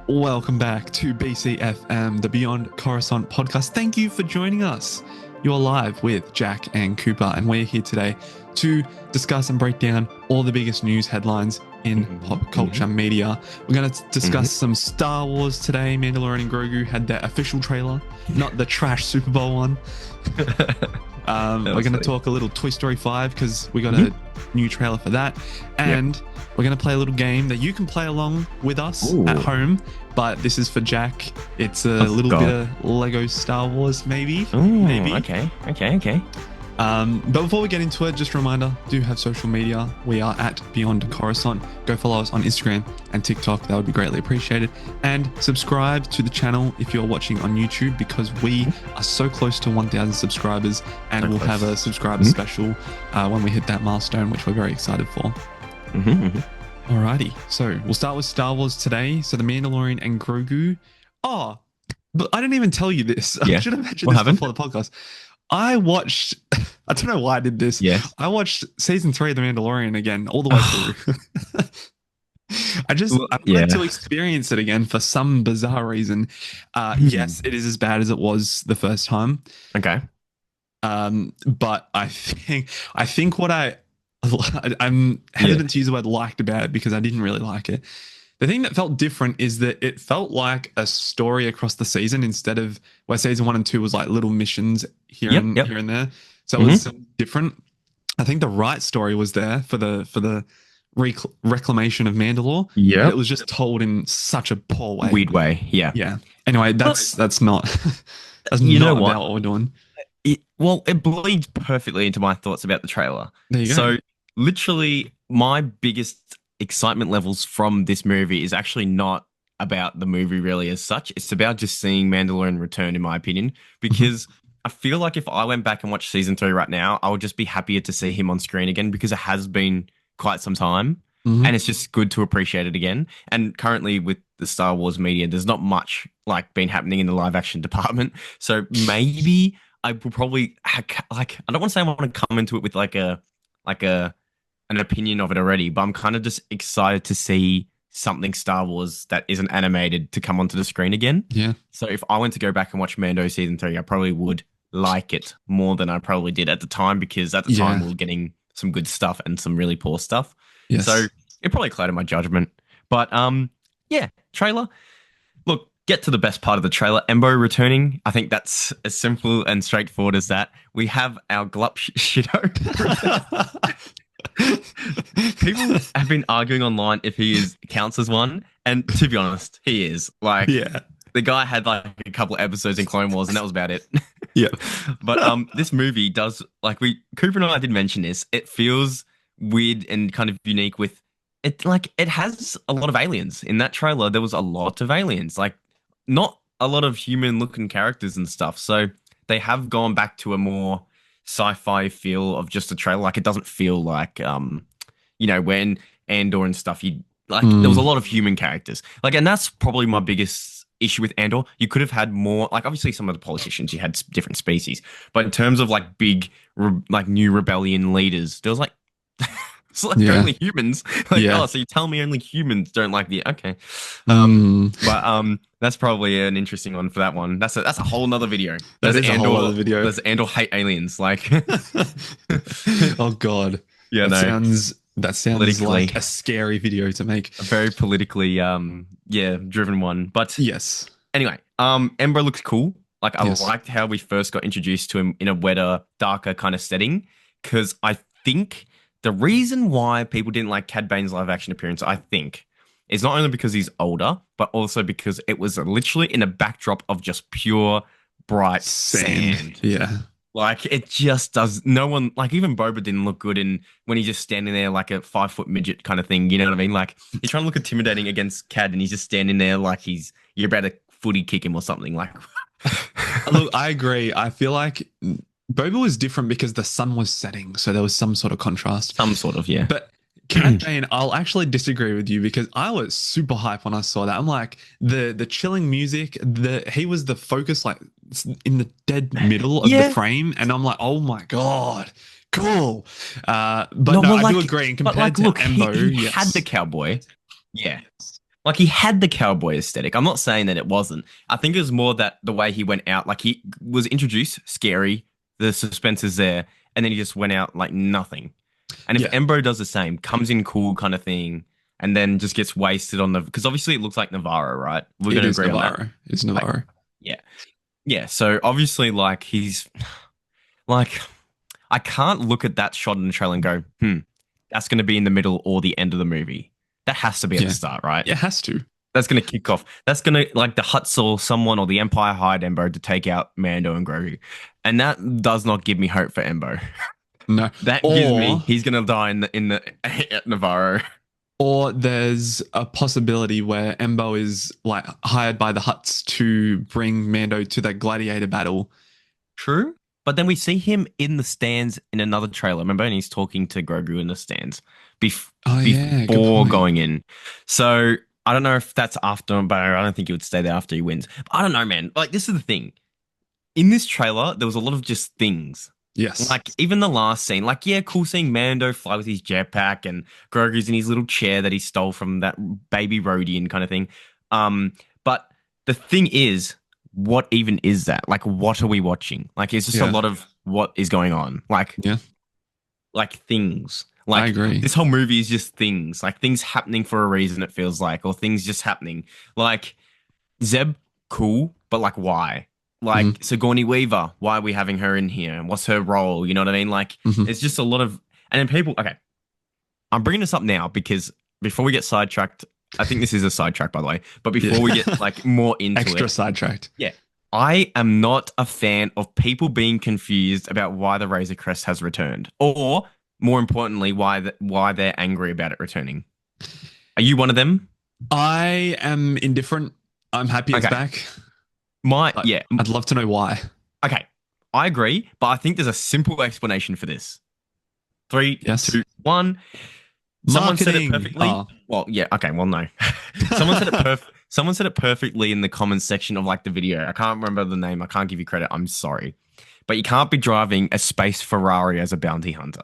Welcome back to BCFM, the Beyond Coruscant podcast. Thank you for joining us. You're live with Jack and Cooper, and we're here today to discuss and break down all the biggest news headlines in pop culture media. We're going to discuss some Star Wars today. Mandalorian and Grogu had their official trailer, not the trash Super Bowl one. We're going to talk a little Toy Story 5 because we got a new trailer for that. And we're going to play a little game that you can play along with us at home. But this is for Jack. It's a little bit of Lego Star Wars, maybe. Maybe. Okay. But before we get into it, just a reminder, do have social media. We are at Beyond Coruscant. Go follow us on Instagram and TikTok. That would be greatly appreciated. And subscribe to the channel if you're watching on YouTube, because we are so close to 1,000 subscribers, and we'll have a subscriber special when we hit that milestone, which we're very excited for. Alrighty, so we'll start with Star Wars today. So the Mandalorian and Grogu. Oh, but I didn't even tell you this. I should have mentioned this before the podcast. I watched, I don't know why I did this. I watched season 3 of The Mandalorian again, all the way through. I wanted to experience it again for some bizarre reason. Yes, it is as bad as it was the first time. Okay. But I think what I'm hesitant to use the word liked about it because I didn't really like it. The thing that felt different is that it felt like a story across the season instead of where season 1 and 2 was like little missions here and there. So it was different. I think the right story was there for the reclamation of Mandalore. Yeah, it was just told in such a poor way, weird way. Yeah. Anyway, that's not that's not about what we're doing. It bleeds perfectly into my thoughts about the trailer. There you go. So literally, my biggest excitement levels from this movie is actually not about the movie really as such. It's about just seeing Mandalorian return, in my opinion, because I feel like if I went back and watched season 3 right now, I would just be happier to see him on screen again, because it has been quite some time and it's just good to appreciate it again. And currently with the Star Wars media, there's not much like been happening in the live action department. So maybe I will probably I don't want to say I want to come into it with an opinion of it already, but I'm kind of just excited to see something Star Wars that isn't animated to come onto the screen again. Yeah. So if I went to go back and watch Mando season 3, I probably would like it more than I probably did at the time, because at the time we were getting some good stuff and some really poor stuff. Yes. So it probably clouded my judgment. But trailer. Look, get to the best part of the trailer. Embo returning. I think that's as simple and straightforward as that. We have our Glup Shitto. People have been arguing online if he counts as one, and to be honest, he is. Like, the guy had like a couple of episodes in Clone Wars, and that was about it. But this movie does, like, Cooper and I did mention this. It feels weird and kind of unique with it. Like, it has a lot of aliens in that trailer. There was a lot of aliens, like not a lot of human-looking characters and stuff. So they have gone back to a more sci-fi feel of just a trailer. Like, it doesn't feel like when Andor and stuff, there was a lot of human characters, like, and that's probably my biggest issue with Andor. You could have had more, like, obviously some of the politicians, you had different species, but in terms of like big new rebellion leaders, there was like it's like only humans. So you tell me only humans don't like the but that's probably an interesting one for that one. That's a whole nother video. That is a whole other video. Does Andor hate aliens? Like, oh god, that sounds like a scary video to make. A very politically driven one. But yes. Anyway, Embo looks cool. Like, I liked how we first got introduced to him in a wetter, darker kind of setting, because I think the reason why people didn't like Cad Bane's live action appearance, I think, is not only because he's older, but also because it was literally in a backdrop of just pure, bright sand. Yeah. Like, it just does. No one, like, even Boba didn't look good when he's just standing there like a 5-foot midget kind of thing. You know what I mean? Like, he's trying to look intimidating against Cad, and he's just standing there like you're about to footy kick him or something. Like, look, I agree. I feel like Boba was different because the sun was setting, so there was some sort of contrast. Some sort of, yeah. But Cad Bane, I'll actually disagree with you, because I was super hyped when I saw that. I'm like, the chilling music, he was the focus, like, in the dead middle of the frame, and I'm like, oh my god, cool. But I do agree. And compared to Embo, he had the cowboy. Yeah. Like he had the cowboy aesthetic. I'm not saying that it wasn't. I think it was more that the way he went out, like he was introduced scary, the suspense is there, and then he just went out like nothing. And if Embo does the same, comes in cool kind of thing, and then just gets wasted on the because obviously it looks like Navarro, right? We're going to agree on that. It's Navarro. Like, yeah, yeah. So obviously, like he's like, I can't look at that shot in the trailer and go, that's going to be in the middle or the end of the movie. That has to be at the start, right? It has to. That's going to kick off. That's going to, like, the Hutts or someone or the Empire hired Embo to take out Mando and Grogu. And that does not give me hope for Embo. No. That gives me he's going to die in the at Navarro. Or there's a possibility where Embo is, like, hired by the Hutts to bring Mando to that gladiator battle. True. But then we see him in the stands in another trailer. Remember, and he's talking to Grogu in the stands before going in. So I don't know if that's after, but I don't think he would stay there after he wins. But I don't know, man. Like, this is the thing. In this trailer, there was a lot of just things. Yes. Like, even the last scene, like, yeah, cool seeing Mando fly with his jetpack and Grogu's in his little chair that he stole from that baby Rodian kind of thing. But the thing is, what even is that? Like, what are we watching? Like, it's just a lot of what is going on. Like, like things. Like, I agree. This whole movie is just things. Like, things happening for a reason, it feels like, or things just happening. Like, Zeb, cool, but like, why? Like, Sigourney Weaver, why are we having her in here? And what's her role? You know what I mean? Like, it's just a lot of... And then people... Okay, I'm bringing this up now because before we get sidetracked... I think this is a sidetrack, by the way. But before we get, like, more into Extra sidetracked. Yeah. I am not a fan of people being confused about why the Razor Crest has returned. Or, more importantly, why they're angry about it returning. Are you one of them? I am indifferent. I'm happy it's back. I'd love to know why. Okay, I agree, but I think there's a simple explanation for this. 3, 2, 1. Someone said it perfectly. Well, yeah. Okay. Well, no. Someone said it perfectly in the comments section of like the video. I can't remember the name. I can't give you credit. I'm sorry, but you can't be driving a space Ferrari as a bounty hunter.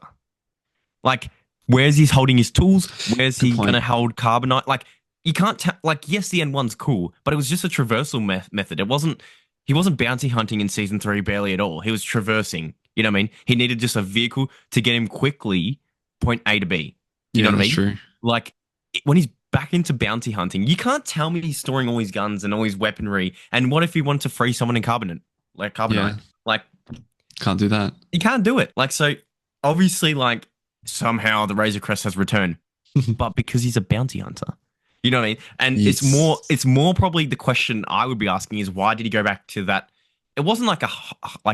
Like, where's he holding his tools? Where's he going to hold carbonite? Like, you can't like, yes, the N1's cool, but it was just a traversal method. He wasn't bounty hunting in season 3 barely at all. He was traversing. You know what I mean? He needed just a vehicle to get him quickly point A to B. You know what I mean? True. Like, when he's back into bounty hunting, you can't tell me he's storing all his guns and all his weaponry. And what if he wanted to free someone in carbonite? Like, like, can't do that. You can't do it. Like, so obviously, like, somehow the Razor Crest has returned, but because he's a bounty hunter. You know what I mean? And it's more probably the question I would be asking is why did he go back to that? It wasn't like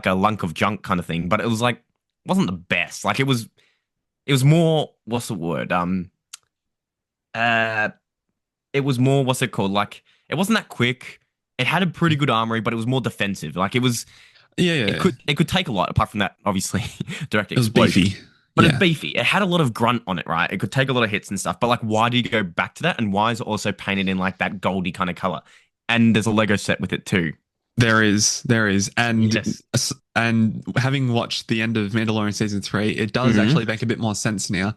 a lunk of junk kind of thing, but it was like, wasn't the best. Like, it was more, what's the word? It was more, what's it called? Like, it wasn't that quick. It had a pretty good armory, but it was more defensive. Like, it was, it could take a lot apart from that, obviously, direct explosion. It was beefy. But it's beefy. It had a lot of grunt on it, right? It could take a lot of hits and stuff. But like, why do you go back to that? And why is it also painted in like that goldy kind of color? And there's a Lego set with it too. There is, and having watched the end of Mandalorian season 3, it does actually make a bit more sense now,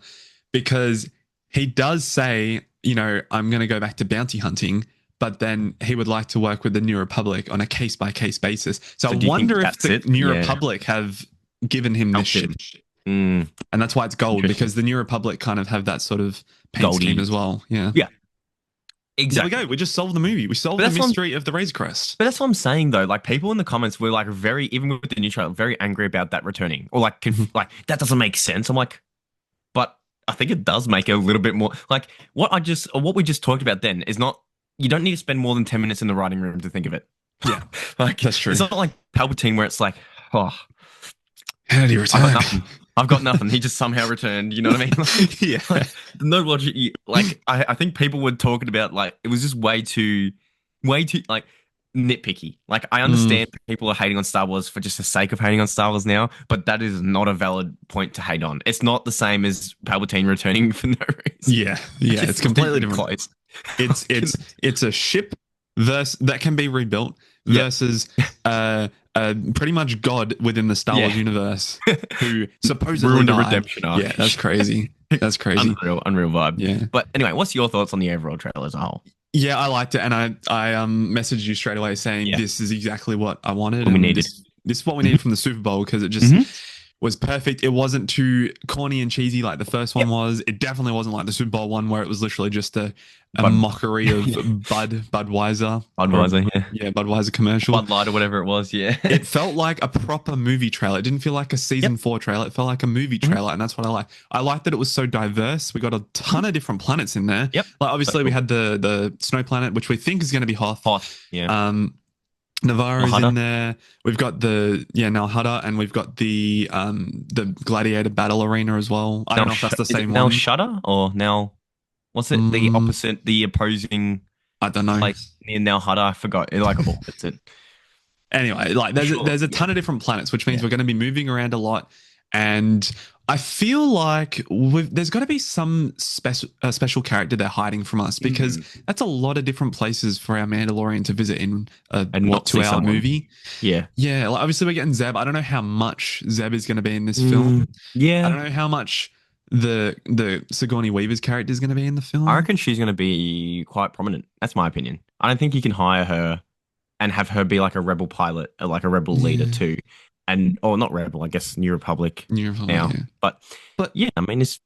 because he does say, you know, I'm going to go back to bounty hunting, but then he would like to work with the New Republic on a case by case basis. So I wonder if the New Republic have given him this shit. And that's why it's gold, because the New Republic kind of have that sort of paint scheme as well. Yeah. Exactly. There we go. We just solved the movie. We solved the mystery of the Razor Crest. But that's what I'm saying, though. Like, people in the comments were like even with the new trailer, very angry about that returning, or like, like, that doesn't make sense. I'm like, but I think it does make it a little bit more like what we just talked about. Then is not, you don't need to spend more than 10 minutes in the writing room to think of it. Yeah, like that's true. It's not like Palpatine where it's like, oh, how did he return? I've got nothing. He just somehow returned. You know what I mean? Like, like, no logic. Like, I think people were talking about, like, it was just way too like nitpicky. Like, I understand people are hating on Star Wars for just the sake of hating on Star Wars now, but that is not a valid point to hate on. It's not the same as Palpatine returning for no reason. Yeah, it's completely different. It's a ship that can be rebuilt versus pretty much God within the Star Wars universe who supposedly ruined a redemption arc. Yeah, that's crazy. That's crazy. Unreal vibe. Yeah. But anyway, what's your thoughts on the overall trailer as a whole? Yeah, I liked it, and I messaged you straight away saying Yeah, this is exactly what I wanted, what we and needed. this is what we Hmm. needed from the Super Bowl because it just Hmm. was perfect. It wasn't too corny and cheesy like the first one Yep. was. It definitely wasn't like the Super Bowl one where it was literally just a Bud, mockery of Budweiser or Budweiser, yeah. yeah, Budweiser commercial. Bud Light or whatever it was, yeah. It felt like a proper movie trailer. It didn't feel like a Yep. season 4 trailer. It felt like a movie Hmm. trailer, and that's what I like. I like that it was so diverse. We got a ton of different planets in there. Yep. Like So obviously we cool. had the snow planet, which we think is going to be Hoth. Hoth, yeah. Navarre is in Lahada. there. We've got the Nalhada, and we've got the gladiator battle arena as well. I don't know if that's the Is it same now one. Shudder or now what's it? The Mm, opposite, the opposing I don't know. place near Nalhada. I forgot. It's like it's it. Anyway, like there's a ton of different planets, which means Yeah. we're going to be moving around a lot, and I feel like there's got to be some special character they're hiding from us because that's a lot of different places for our Mandalorian to visit in a And not see 2 hour someone. movie. Yeah. Yeah, like obviously we're getting Zeb. I don't know how much Zeb is going to be in this film. I Yeah. don't know how much the Sigourney Weaver's character is going to be in the film. I reckon she's going to be quite prominent. That's my opinion. I don't think you can hire her and have her be like a rebel pilot or like a rebel leader Yeah. too. And or not rebel, I guess New Republic New Republic, now. yeah. But yeah, I mean, it's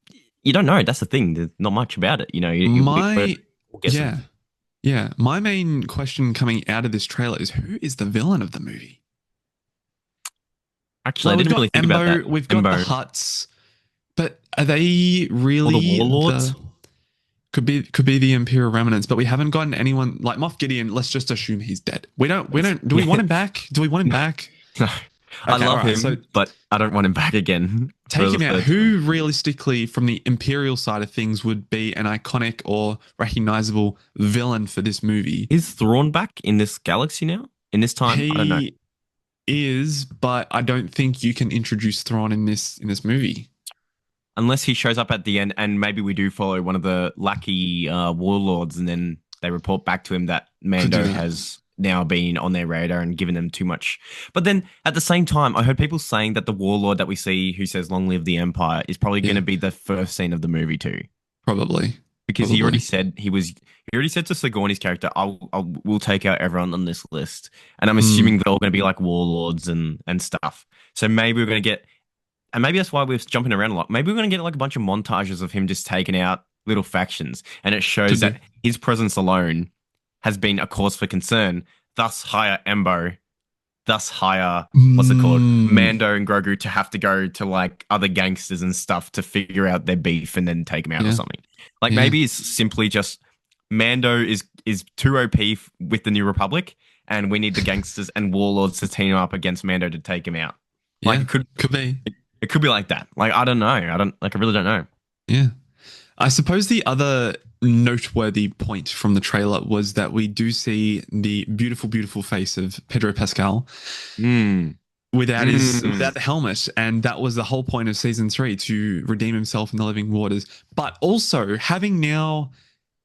you don't know. That's the thing. There's not much about it. You know, My we're guessing. yeah. My main question coming out of this trailer is who is the villain of the movie? Actually, I We've didn't got really think about Embo, that. we've got the Embo. Hutts, but are they really Or the warlords. could be the Imperial remnants, but we haven't gotten anyone like Moff Gideon. Let's just assume he's dead. We don't do we want him back? Do we want him back? No. I Okay, love alright, him, so but I don't want him back again. take for him the out. third Who time. realistically, from the Imperial side of things, would be an iconic or recognizable villain for this movie? Is Thrawn back in this galaxy now? In this time? I don't know. He is, but I don't think you can introduce Thrawn in this movie. Unless he shows up at the end and maybe we do follow one of the lackey warlords and then they report back to him that Mando that. has now been on their radar and given them too much. But then at the same time, I heard people saying that the warlord that we see who says long live the Empire is probably going to be the first scene of the movie too. Probably. Because he already said he already said to Sigourney's character, we'll take out everyone on this list. And I'm assuming they're all going to be like warlords and stuff. So maybe we're going to get, and maybe that's why we're jumping around a lot. Maybe we're going to get like a bunch of montages of him just taking out little factions. And it shows that his presence alone has been a cause for concern. Thus hire Embo. Thus hire, what's it called? Mando and Grogu to have to go to like other gangsters and stuff to figure out their beef and then take them out or something. Like maybe it's simply just Mando is too OP with the New Republic and we need the gangsters and warlords to team up against Mando to take him out. Like it could be. It could be like that. Like I don't know. I really don't know. Yeah. I suppose the other noteworthy point from the trailer was that we do see the beautiful, beautiful face of Pedro Pascal without the helmet, and that was the whole point of season 3, to redeem himself in the living waters. But also having now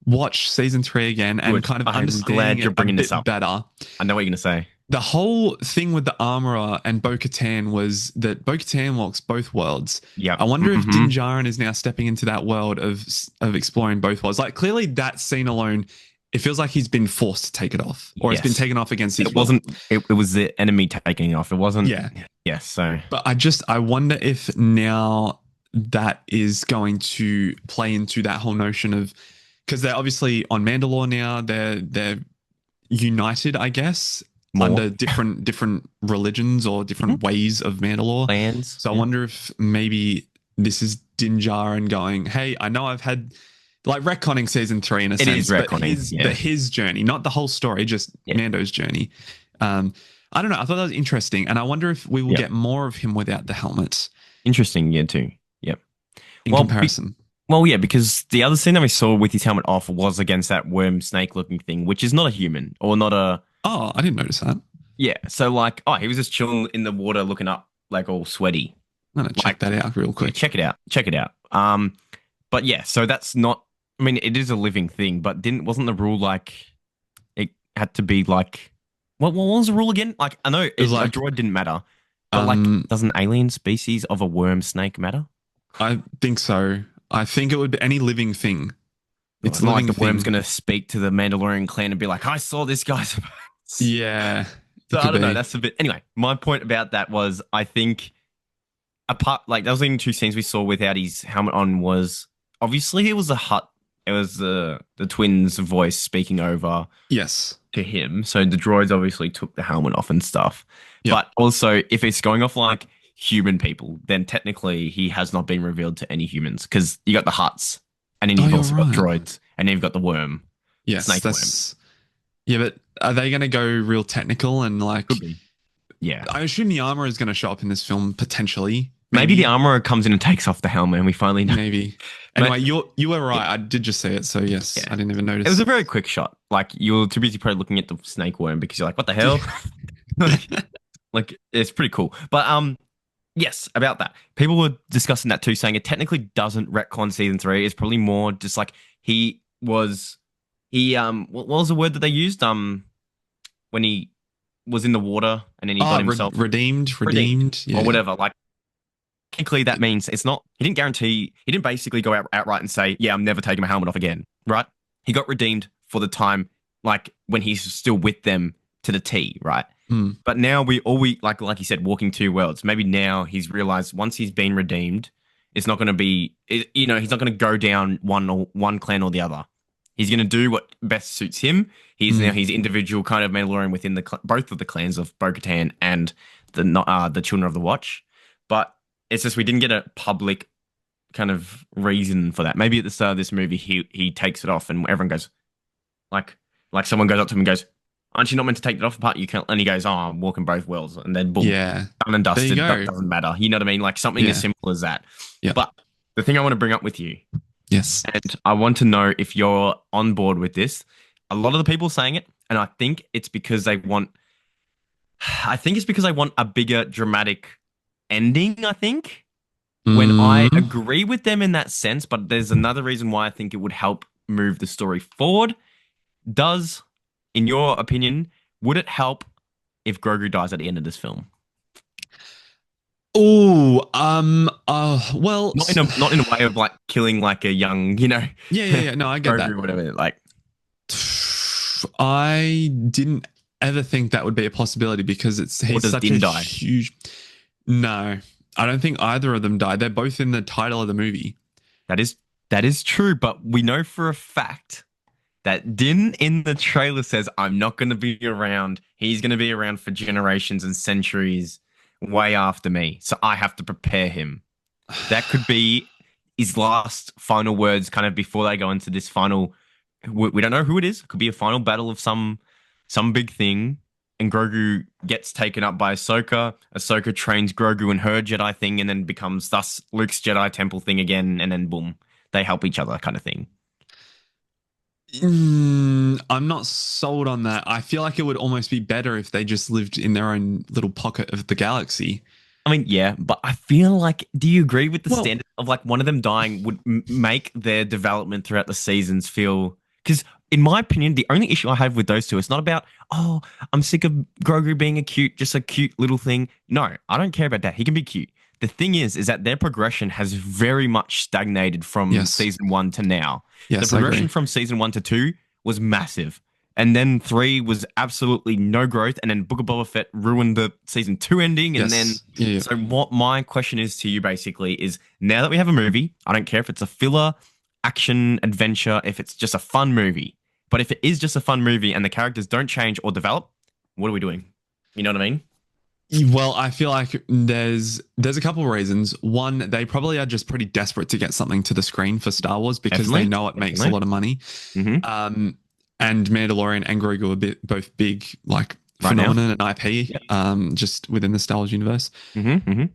watched season 3 again and kind of understanding it a bit better. I know what you're gonna say. The whole thing with the armorer and Bo-Katan was that Bo-Katan walks both worlds. Yeah. I wonder if Din Djarin is now stepping into that world of exploring both worlds. Like clearly that scene alone, it feels like he's been forced to take it off, or it's been taken off against his will. It was the enemy taking it off. It wasn't. Yeah. Yes. So. But I wonder if now that is going to play into that whole notion of, because they're obviously on Mandalore now. They're united, I guess. More. Under different religions or different ways of Mandalore. Plans. So I wonder if maybe this is Din Djarin going, hey, I know I've had like retconning season 3 in a sense. It is retconning. But his journey, not the whole story, just Mando's journey. I don't know. I thought that was interesting. And I wonder if we will get more of him without the helmets. Interesting, too. Yep. In comparison. Yeah, because the other scene that we saw with his helmet off was against that worm snake looking thing, which is not a human or not a. Oh, I didn't notice that. Yeah. So like, he was just chilling in the water looking up like all sweaty. I'm going to check that out real quick. Yeah, check it out. But yeah, so that's not, I mean, it is a living thing, but wasn't the rule like it had to be like, what was the rule again? Like, I know a droid didn't matter, but like, does an alien species of a worm snake matter? I think so. I think it would be any living thing. It's not like the worm's going to speak to the Mandalorian clan and be like, I saw this guy's. Yeah. So I don't know. That's a bit. Anyway, my point about that was I think apart, like, those only two scenes we saw without his helmet on was obviously it was a hut. It was the twins' voice speaking over to him. So the droids obviously took the helmet off and stuff. Yep. But also, if it's going off like human people, then technically he has not been revealed to any humans because you got the huts and then you've also got droids and then you've got the worm. Yes, snake worm. Yeah, but are they going to go real technical and like? Could be. Yeah, I assume the armor is going to show up in this film potentially. Maybe the armorer comes in and takes off the helmet, and we finally know. Maybe. Anyway, you were right. I did just say it, so yes, I didn't even notice. It was a very quick shot. Like you were too busy probably looking at the snake worm because you're like, "What the hell?" Like it's pretty cool. But yes, about that. People were discussing that too, saying it technically doesn't retcon season 3. It's probably more just like what was the word that they used? When he was in the water and then he got himself redeemed, or whatever. Like technically that means it's not. He didn't basically go outright and say, "Yeah, I'm never taking my helmet off again." Right? He got redeemed for the time, like when he's still with them to the T. Right? But now we like you said, walking two worlds. Maybe now he's realized once he's been redeemed, it's not going to be. He's not going to go down one clan or the other. He's going to do what best suits him. He's now his individual kind of Mandalorian within both of the clans of Bo-Katan and the Children of the Watch. But it's just we didn't get a public kind of reason for that. Maybe at the start of this movie, he takes it off and everyone goes, like someone goes up to him and goes, "Aren't you not meant to take it off apart? You can't." And he goes, "Oh, I'm walking both worlds." And then boom, done and dusted. That doesn't matter. You know what I mean? Like something as simple as that. Yeah. But the thing I want to bring up with you. Yes. And I want to know if you're on board with this. A lot of the people saying it, and I think it's because they want a bigger dramatic ending, I think. When I agree with them in that sense, but there's another reason why I think it would help move the story forward. In your opinion, would it help if Grogu dies at the end of this film? Oh, well, not in a way of like killing like a young, Yeah. No, I get Grogu that. Or whatever. Like, I didn't ever think that would be a possibility because he's such a huge. No, I don't think either of them died. They're both in the title of the movie. That is true, but we know for a fact that Din in the trailer says, "I'm not going to be around. He's going to be around for generations and centuries." Way after me, so I have to prepare him. That could be his last final words, kind of before they go into this final. We don't know who it is. It could be a final battle of some big thing, and Grogu gets taken up by Ahsoka. Ahsoka trains Grogu in her Jedi thing, and then becomes thus Luke's Jedi temple thing again, and then boom, they help each other, kind of thing. I'm not sold on that. I feel like it would almost be better if they just lived in their own little pocket of the galaxy. I mean, yeah, but I feel like, do you agree with the standard of like one of them dying would make their development throughout the seasons feel... Because in my opinion, the only issue I have with those two, it's not about, oh, I'm sick of Grogu being just a cute little thing. No, I don't care about that. He can be cute. The thing is that their progression has very much stagnated from season 1 to now. Yes, the progression from season 1 to 2 was massive. And then 3 was absolutely no growth. And then Book of Boba Fett ruined the season 2 ending. And so what my question is to you basically is, now that we have a movie, I don't care if it's a filler, action, adventure, if it's just a fun movie. But if it is just a fun movie and the characters don't change or develop, what are we doing? You know what I mean? Well, I feel like there's a couple of reasons. One, they probably are just pretty desperate to get something to the screen for Star Wars because they know it makes a lot of money. Mm-hmm. And Mandalorian and Grogu are both big like phenomenon and IP, just within the Star Wars universe. Mm-hmm.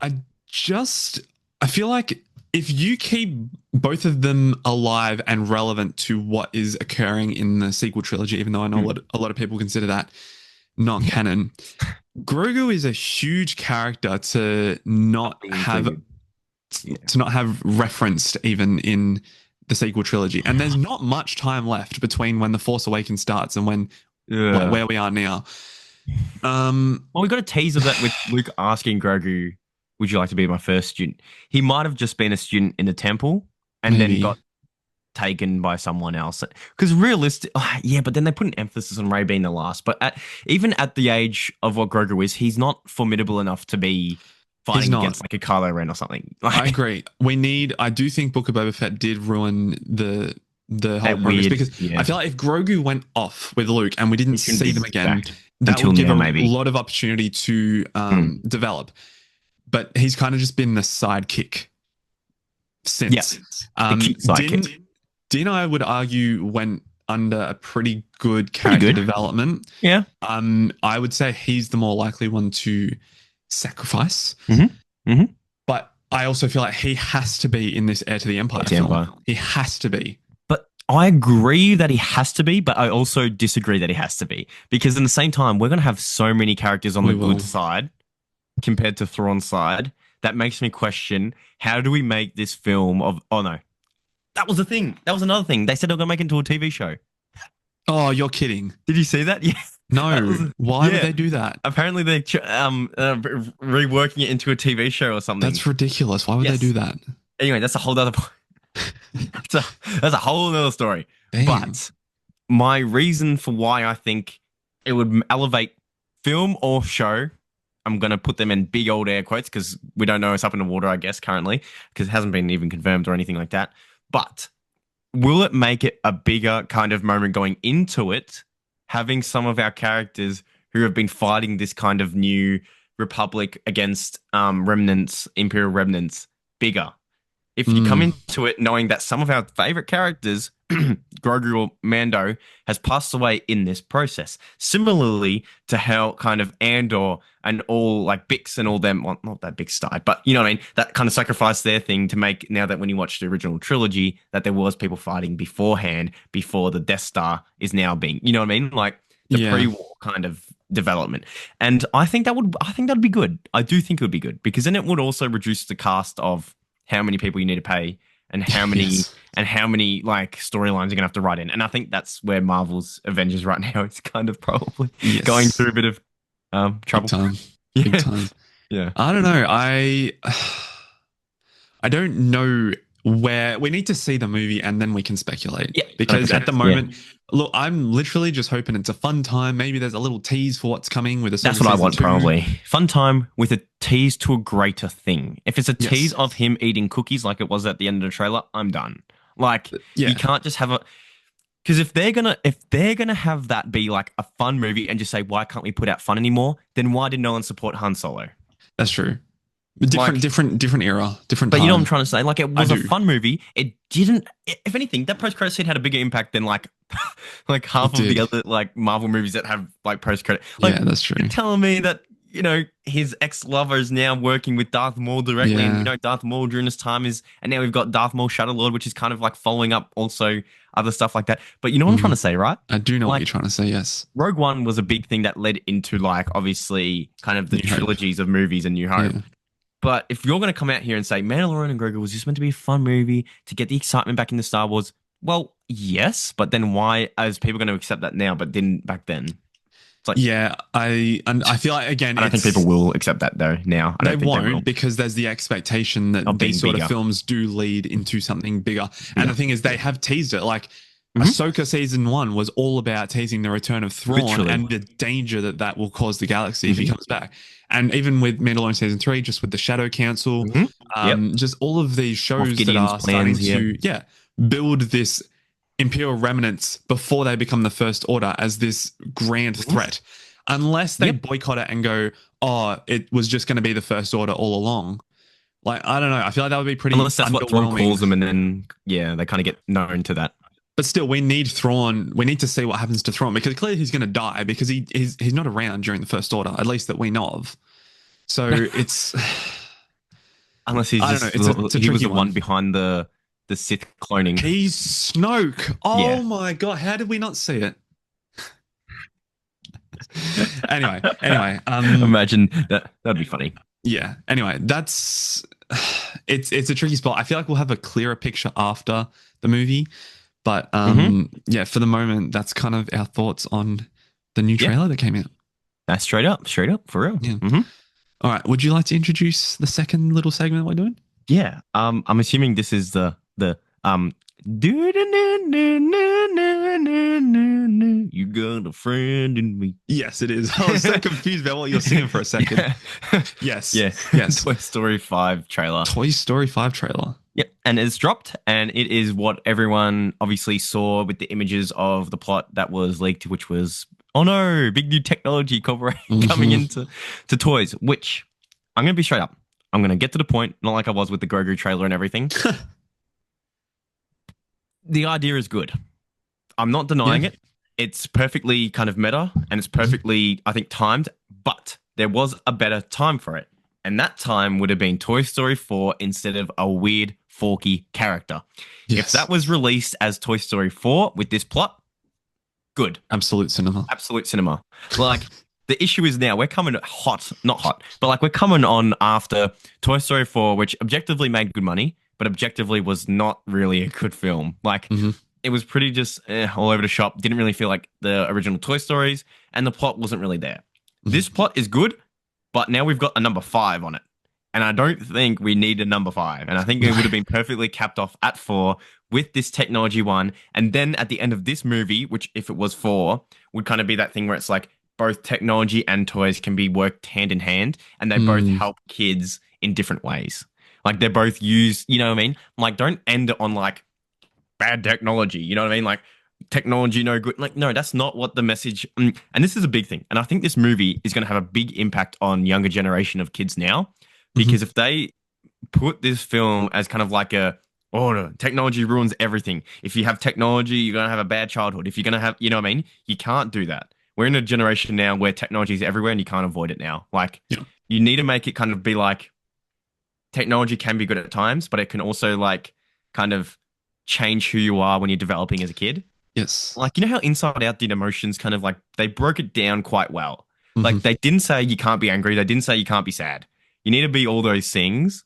I feel like if you keep both of them alive and relevant to what is occurring in the sequel trilogy, even though I know a lot of people consider that not canon. Grogu is a huge character to not have referenced even in the sequel trilogy, and there's not much time left between when The Force Awakens starts and when where we are now. Well, we got a tease of that with Luke asking Grogu, "Would you like to be my first student?" He might have just been a student in the temple and then got taken by someone else. Because realistic, yeah, but then they put an emphasis on Rey being the last. But even at the age of what Grogu is, he's not formidable enough to be fighting against like a Kylo Ren or something. Like, I agree. I do think Book of Boba Fett did ruin the whole progress because I feel like if Grogu went off with Luke and we didn't see them again, that would give him a lot of opportunity to develop. But he's kind of just been the sidekick since. Din, I would argue, went under a pretty good character development. Yeah. I would say he's the more likely one to sacrifice. But I also feel like he has to be in this Heir to the Empire film. He has to be. But I agree that he has to be, but I also disagree that he has to be. Because in the same time, we're going to have so many characters on the good side compared to Thrawn's side. That makes me question, how do we make this film of... Oh, no. That was the thing. That was another thing. They said they were going to make it into a TV show. Oh, you're kidding. Did you see that? Yes. No. Why would they do that? Apparently they're reworking it into a TV show or something. That's ridiculous. Why would they do that? Anyway, that's a whole other point. That's a whole other story. Damn. But my reason for why I think it would elevate film or show, I'm going to put them in big old air quotes because we don't know it's up in the water, I guess, currently, because it hasn't been even confirmed or anything like that. But will it make it a bigger kind of moment going into it, having some of our characters who have been fighting this kind of new republic against remnants, Imperial remnants, bigger? If you come into it knowing that some of our favorite characters, Grogu or Mando, has passed away in this process. Similarly to how kind of Andor and all like Bix and all them, well, not that Bix died, but you know what I mean? That kind of sacrificed their thing to make, now that when you watch the original trilogy, that there was people fighting beforehand, before the Death Star is now being, you know what I mean? Like the pre-war kind of development. And I think that'd be good. I do think it would be good because then it would also reduce the cast of how many people you need to pay and how many like storylines you're gonna have to write in. And I think that's where Marvel's Avengers right now is kind of probably going through a bit of trouble. Big time. Yeah. I don't know. I don't know where we need to see the movie and then we can speculate. Yeah, because at the moment, look, I'm literally just hoping it's a fun time. Maybe there's a little tease for what's coming with a That's what I want, probably. Fun time with a tease to a greater thing. If it's a tease of him eating cookies like it was at the end of the trailer, I'm done. Like, you can't just have a... Because if they're gonna have that be like a fun movie and just say, why can't we put out fun anymore? Then why did no one support Han Solo? That's true. Different era, different time. But you know what I'm trying to say? Like, it was a fun movie. It didn't... If anything, that post-credit scene had a bigger impact than like half of the other like Marvel movies that have like post-credit. Like, yeah, that's true. You're telling me that, you know, his ex-lover is now working with Darth Maul directly, and you know Darth Maul during this time is... And now we've got Darth Maul Shadow Lord, which is kind of like following up also other stuff like that. But you know what I'm trying to say, right? I do know what you're trying to say, yes. Rogue One was a big thing that led into like, obviously, kind of the trilogies of movies and New Hope. Yeah. But if you're going to come out here and say Mandalorian and Grogu was just meant to be a fun movie to get the excitement back into Star Wars, well, yes, but then why is people going to accept that now but didn't back then? It's like, I feel like, again, I don't think people will accept that though now. They won't because there's the expectation that these sort of films do lead into something bigger. And the thing is, they have teased it. Like Ahsoka season 1 was all about teasing the return of Thrawn and the danger that will cause the galaxy if he comes back. And even with Mandalorian season 3, just with the Shadow Council, just all of these shows that are starting to build this Imperial remnants before they become the First Order as this grand threat. Unless they boycott it and go, oh, it was just going to be the First Order all along. Like, I don't know. I feel like that would be pretty Unless that's what Thrawn calls them, and then, they kind of get known to that. But still, we need Thrawn. We need to see what happens to Thrawn because clearly he's going to die because he's not around during the First Order, at least that we know of. So it's unless he's he was the one behind the Sith cloning. He's Snoke. Oh my god! How did we not see it? Anyway, imagine that'd be funny. Yeah. Anyway, it's a tricky spot. I feel like we'll have a clearer picture after the movie. But for the moment, that's kind of our thoughts on the new trailer that came out. That's straight up, for real. Yeah. All right. Would you like to introduce the second little segment we're doing? Yeah. I'm assuming this is the You got a friend in me. Yes, it is. I was so confused about what you're singing for a second. Yeah. Yes. Yeah. Yes. Toy Story 5 trailer. Toy Story 5 trailer. Yep. And it's dropped, and it is what everyone obviously saw with the images of the plot that was leaked, which was, oh no, big new technology corporation coming into toys, which I'm going to be straight up. I'm going to get to the point, not like I was with the Grogu trailer and everything. The idea is good. I'm not denying it. It's perfectly kind of meta, and it's perfectly, I think, timed, but there was a better time for it. And that time would have been Toy Story 4 instead of a weird, forky character. Yes. If that was released as Toy Story 4 with this plot, good. Absolute cinema. Absolute cinema. Like, the issue is now we're coming not hot, but like we're coming on after Toy Story 4, which objectively made good money, but objectively was not really a good film. Like, it was pretty just all over the shop. Didn't really feel like the original Toy Stories, and the plot wasn't really there. This plot is good, but now we've got a number 5 on it. And I don't think we need a number 5. And I think it would have been perfectly capped off at 4 with this technology one. And then at the end of this movie, which if it was 4, would kind of be that thing where it's like both technology and toys can be worked hand in hand, and they both help kids in different ways. Like they're both used, you know what I mean? Like don't end it on like bad technology, you know what I mean? Like technology no good. Like no, that's not what the message. And this is a big thing. And I think this movie is going to have a big impact on younger generation of kids now, because if they put this film as kind of like no, technology ruins everything. If you have technology, you're going to have a bad childhood. If you're going to have, you know what I mean? You can't do that. We're in a generation now where technology is everywhere and you can't avoid it now. Like you need to make it kind of be like technology can be good at times, but it can also like kind of change who you are when you're developing as a kid. Yes. Like, you know how Inside Out did emotions kind of like, they broke it down quite well. Like they didn't say you can't be angry. They didn't say you can't be sad. You need to be all those things,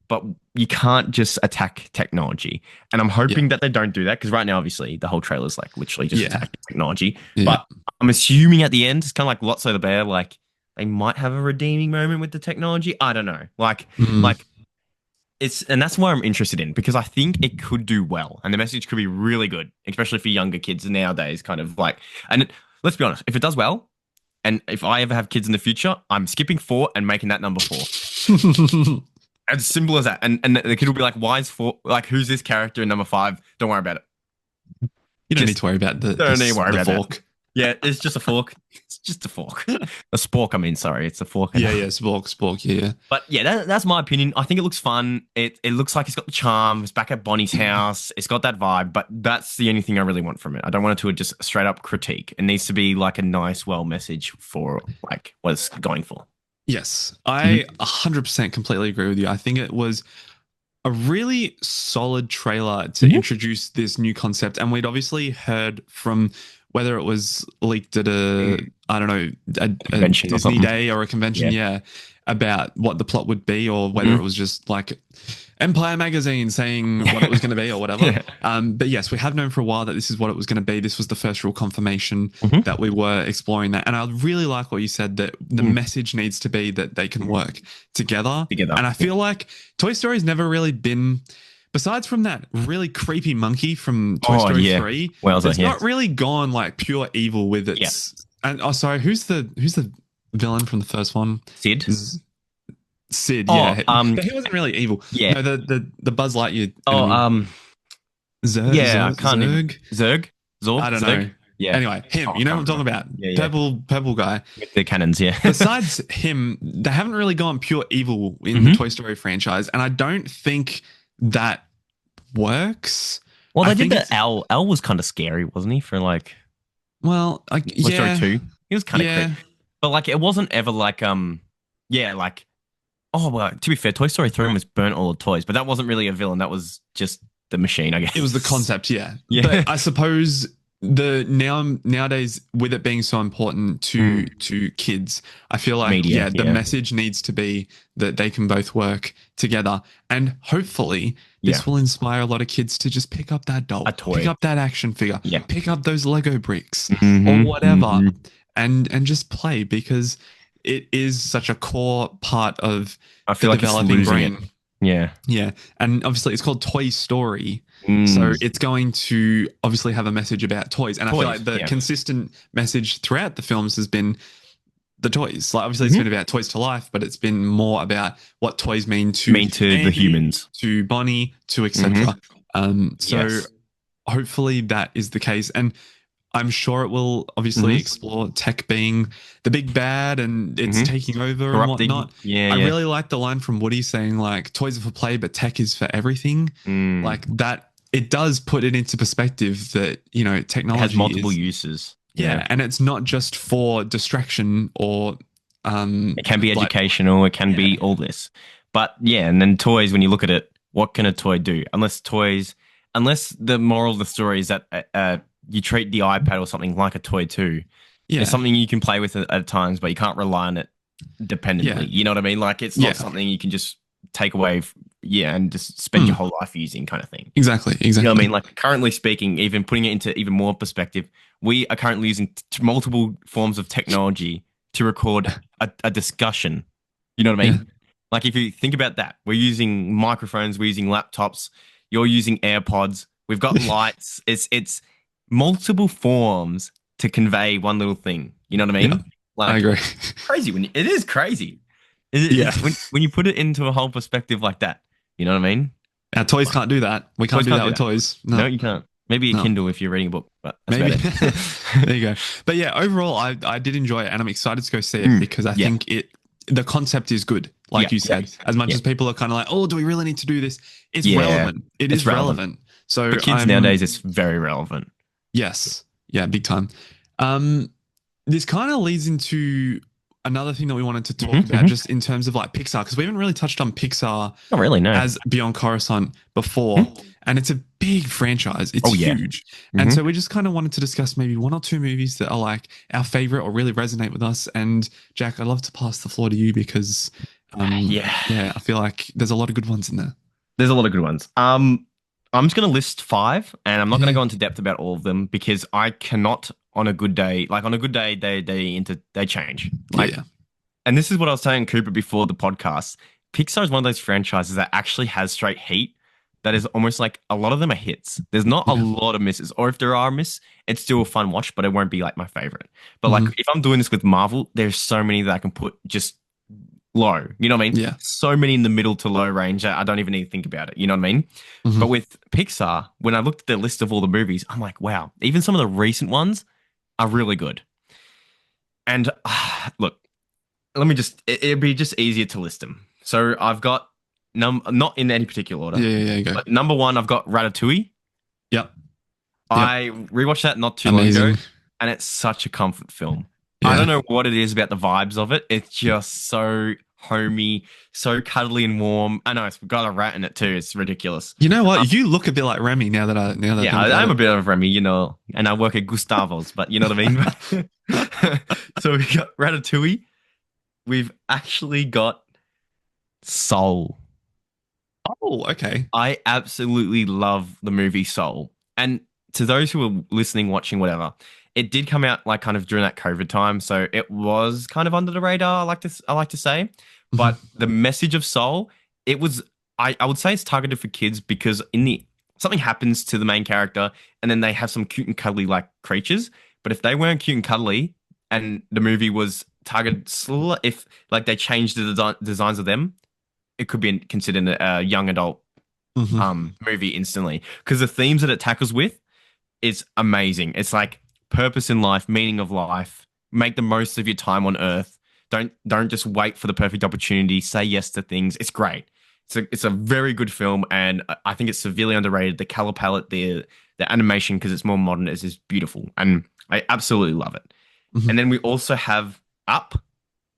but you can't just attack technology. And I'm hoping that they don't do that, because right now, obviously, the whole trailer is like literally just attacking technology. But I'm assuming at the end, it's kind of like Lotso the Bear, like they might have a redeeming moment with the technology. I don't know. Like it's, and that's why I'm interested in, because I think it could do well, and the message could be really good, especially for younger kids nowadays. Kind of like, and let's be honest, if it does well, and if I ever have kids in the future, I'm skipping 4 and making that number 4. As simple as that. And the kid will be like, why is 4? Like, who's this character in number 5? Don't worry about it. You don't need to worry about the fork. That. Yeah, it's just a fork. It's just a fork. A spork, I mean, sorry. It's a fork. Yeah, spork, yeah. But yeah, that's my opinion. I think it looks fun. It looks like it's got the charm. It's back at Bonnie's house. It's got that vibe, but that's the only thing I really want from it. I don't want it to just straight up critique. It needs to be like a nice, well message for like what it's going for. Yes, I 100% completely agree with you. I think it was a really solid trailer to introduce this new concept. And we'd obviously heard from, whether it was leaked at a Disney Day or a convention, about what the plot would be, or whether it was just like Empire magazine saying what it was going to be or whatever. But yes, we have known for a while that this is what it was going to be. This was the first real confirmation that we were exploring that. And I really like what you said, that the message needs to be that they can work together. And I feel like Toy Story's never really been, besides from that really creepy monkey from Toy Story 3, it's not really gone like pure evil with its. And sorry, who's the villain from the first one? Sid, yeah. But he wasn't really evil. Yeah. No, the Buzz Lightyear. Zerg? Yeah, I can't even. Zerg? Zorg? I don't know. Yeah. Anyway, him. You know what I'm talking about? Yeah. Purple guy. With the cannons, yeah. Besides him, they haven't really gone pure evil in the Toy Story franchise, and I don't think that works. Well, they did that. Al was kind of scary, wasn't he? For like, well, Toy Story 2, he was kind of creepy, but like it wasn't ever like like. Oh well, to be fair, Toy Story 3 almost burnt all the toys, but that wasn't really a villain. That was just the machine, I guess. It was the concept, yeah. But I suppose nowadays, with it being so important to kids, I feel like the message needs to be that they can both work together, and hopefully this will inspire a lot of kids to just pick up that doll, pick up that action figure, pick up those Lego bricks or whatever, and just play, because it is such a core part of the developing brain. Yeah. Yeah. And obviously it's called Toy Story. So Mm. it's going to obviously have a message about toys. And I feel Toys. like the Yeah. consistent message throughout the films has been the toys. Like obviously it's Mhm. been about toys to life, but it's been more about what toys mean to Mean to the Andy, humans. to Bonnie, to Mhm. etc. So Yes. hopefully that is the case. And I'm sure it will obviously Mhm. explore tech being the big bad and it's Mhm. taking over and Corrupting. whatnot. Yeah. I Yeah. really like the line from Woody saying like toys are for play, but tech is for everything. Mm. Like that, it does put it into perspective that, you know, It has technology multiple is, uses. yeah, and it's not just for distraction or It can be like, educational. It can yeah, be all this. But yeah, and then toys, when you look at it, what can a toy do? Unless the moral of the story is that you treat the iPad or something like a toy too. It's yeah, something you can play with at times, but you can't rely on it yeah, dependently. You know what I mean? Like it's yeah, not something you can just take away, yeah, and just spend your mm, whole life using kind of thing. exactly, You know what I exactly. mean? Like currently speaking, even putting it into even more perspective, we are currently using multiple forms of technology to record a discussion. You know what I Yeah, mean? Like if you think about that, we're using microphones, we're using laptops, you're using AirPods, we've got lights. It's multiple forms to convey one little thing. You know what I yeah, mean? I Like agree. crazy when it is crazy. Yeah, It's when you put it into a whole perspective like that. You know what I mean? our toys can't do that. We can't Toys do can't that do with that. toys. No, No, you can't. Maybe a no. Kindle if you're reading a book, but that's about Maybe. it. There you go. But yeah, overall, I did enjoy it, and I'm excited to go see it Mm, because I yeah, think the concept is good. yeah, Like you yeah, said, as much yeah, as people are kind of like, oh, do we really need to do this? It's yeah. relevant. It It's is relevant relevant. So for kids I'm nowadays. It's very relevant. yes, yeah, big time. Um, this kind of leads into another thing that we wanted to talk about, Hmm. just in terms of like Pixar, because we haven't really touched on Pixar Not really, no. as Beyond Coruscant before, Mhm. and it's a big franchise. It's Oh yeah. huge, and Hmm. so we just kind of wanted to discuss maybe one or two movies that are like our favorite or really resonate with us. And Jack, I'd love to pass the floor to you because, Yeah. yeah, I feel like there's a lot of good ones in there. There's a lot of good ones. I'm just gonna list five, and I'm not gonna Yeah, go into depth about all of them because I cannot on a good day. Like on a good day, they change. yeah, Like, yeah, and this is what I was saying, Cooper, before the podcast. Pixar is one of those franchises that actually has straight heat. That is almost like a lot of them are hits. There's not a yeah. lot of misses, or if there are miss, it's still a fun watch, but it won't be like my favorite. But like Mhm. if I'm doing this with Marvel, there's so many that I can put just low. You know what I mean? Yeah. So many in the middle to low range that I don't even need to think about it. You know what I mean? But Mhm. with Pixar, when I looked at the list of all the movies, I'm like, wow, even some of the recent ones are really good. And look, let me just, it'd be just easier to list them. So I've got, not in any particular order, Yeah, yeah, yeah, you go. but number one, I've got Ratatouille. Yep, yep. I rewatched that not too long ago, Amazing. and it's such a comfort film. I don't Yeah. know what it is about the vibes of it. It's just so homey, so cuddly and warm. I know it's got a rat in it too. It's ridiculous. You know Um, what? You look a bit like Remy now that I yeah, think about I'm a it. bit of Remy, you know, and I work at Gustavo's, but you know what I mean? So we got Ratatouille. We've actually got Soul. Oh, okay. I absolutely love the movie Soul. And to those who are listening, watching, whatever, it did come out like kind of during that COVID time, so it was kind of under the radar. I like to say, Mhm. but the message of Soul, it was. I would say it's targeted for kids because in the something happens to the main character, and then they have some cute and cuddly like creatures. But if they weren't cute and cuddly, and the movie was targeted, if like they changed the designs of them, it could be considered a young adult Mhm. movie instantly because the themes that it tackles with is amazing. It's like purpose in life, meaning of life, make the most of your time on earth. Don't just wait for the perfect opportunity. Say yes to things. It's great. It's a very good film, and I think it's severely underrated. The color palette, the animation, because it's more modern, is just beautiful, and I absolutely love it. Mhm. And then we also have Up.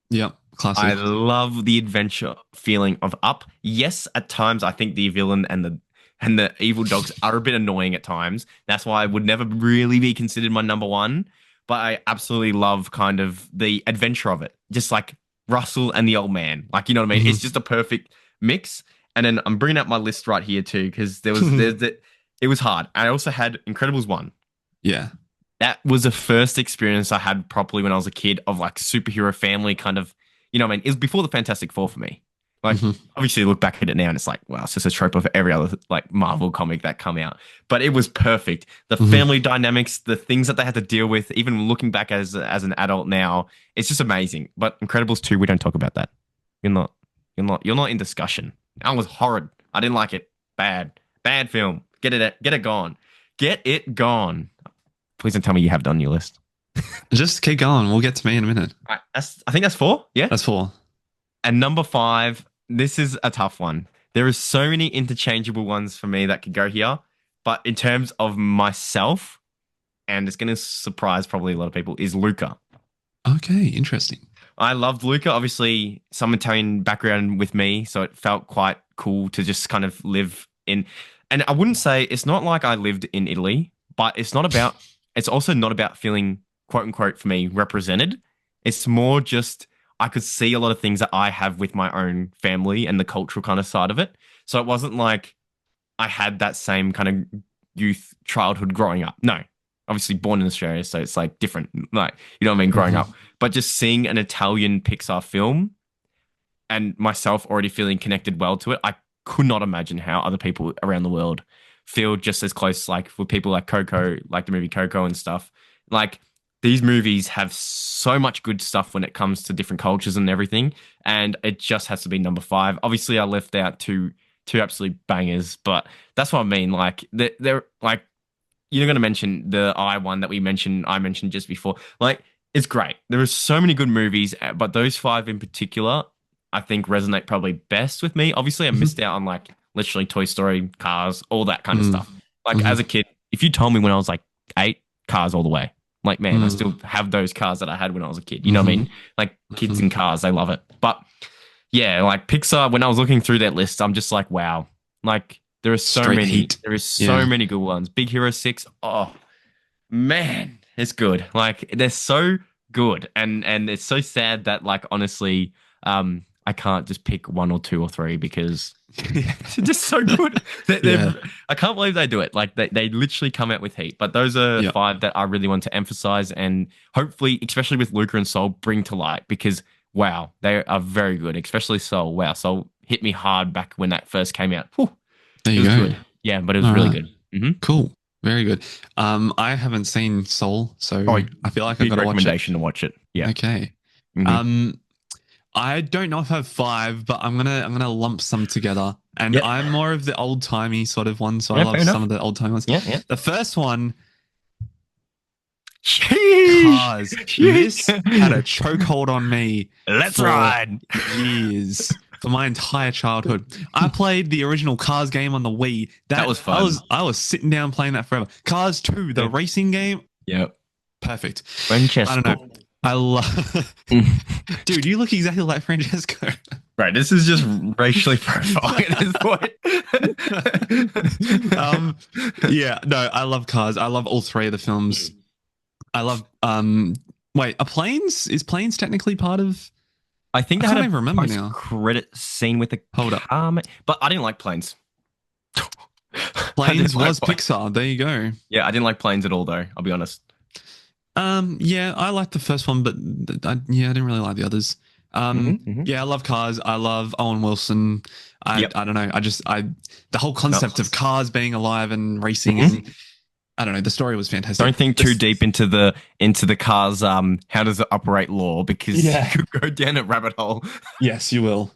Yep. I Classic. love the adventure feeling of Up. Yes, at times I think the villain and the evil dogs are a bit annoying at times. That's why I would never really be considered my number one. But I absolutely love kind of the adventure of it. Just like Russell and the old man. Like, you know what I mean? It's Mhm. just a perfect mix. And then I'm bringing up my list right here too, because it was hard. I also had Incredibles 1. Yeah. That was the first experience I had properly when I was a kid of like superhero family kind of, you know what I mean? It was before the Fantastic Four for me. Like, obviously, look back at it now and it's like, wow, it's just a trope of every other like Marvel comic that come out. But it was perfect. The family dynamics, the things that they had to deal with, even looking back as an adult now, it's just amazing. But Incredibles 2, we don't talk about that. You're not in discussion. That was horrid. I didn't like it. Bad film. Get it gone. Get it gone. Please don't tell me you have done your list. Just keep going. We'll get to me in a minute. All right, I think that's 4. Yeah, that's 4. And number 5. This is a tough one. There are so many interchangeable ones for me that could go here. But in terms of myself, and it's going to surprise probably a lot of people, is Luca. Okay, interesting. I loved Luca. Obviously, some Italian background with me, so it felt quite cool to just kind of live in. And I wouldn't say it's not like I lived in Italy, but it's also not about feeling, quote unquote, for me, represented. It's more just I could see a lot of things that I have with my own family and the cultural kind of side of it. So it wasn't like I had that same kind of childhood growing up. No, obviously born in Australia, so it's like different, like, you know what I mean, growing up. But just seeing an Italian Pixar film and myself already feeling connected well to it, I could not imagine how other people around the world feel just as close, like with people like Coco, like the movie Coco and stuff. Like, these movies have so much good stuff when it comes to different cultures and everything, and it just has to be number 5. Obviously, I left out two absolute bangers, but that's what I mean. Like, they're like, you're going to mention the one that I mentioned just before. Like, it's great. There are so many good movies, but those 5 in particular, I think resonate probably best with me. Obviously, I missed out on like literally Toy Story, Cars, all that kind of stuff. Like, as a kid, if you told me when I was like 8, Cars all the way. Like, man, I still have those cars that I had when I was a kid. You know what I mean? Like, kids in cars, they love it. But yeah, like Pixar, when I was looking through that list, I'm just like, wow. Like, there are so Straight many. heat. There is so many good ones. Big Hero 6. Oh, man, it's good. Like, they're so good. And it's so sad that, like, honestly, I can't just pick 1 or 2 or 3 because they're just so good. I can't believe they do it. Like, they literally come out with heat. But those are 5 that I really want to emphasize and hopefully, especially with Luca and Soul, bring to light because, wow, they are very good, especially Soul. Wow, Soul hit me hard back when that first came out. Whew, there you go. Good. Yeah, but it was really good. Cool. Very good. I haven't seen Soul, so I feel like I've got to watch it. Recommendation to watch it. Yeah. Okay. I don't know if I have 5, but I'm gonna lump some together. And I'm more of the old timey sort of one, so I love some of the old timey ones. Yeah. The first one, Cars. This had a chokehold on me. Let's ride. Years. For my entire childhood. I played the original Cars game on the Wii. That was fun. I was sitting down playing that forever. Cars 2, the racing game. Yep. Perfect. Francesco. I don't know. I love... Dude, you look exactly like Francesco. Right, this is just racially profiling at this point. Yeah, no, I love Cars. I love all 3 of the films. I love... Wait, is Planes technically part of... I think they can't had even remember now. Credit scene with the Hold up. But I didn't like Planes. Planes was Pixar. There you go. Yeah, I didn't like Planes at all, though. I'll be honest. Yeah, I liked the first one, but I didn't really like the others. Yeah, I love Cars. I love Owen Wilson. I don't know. The whole concept of cars being alive and racing and I don't know. The story was fantastic. Don't think too deep into the Cars. How does it operate lore? Because you could go down a rabbit hole. Yes, you will.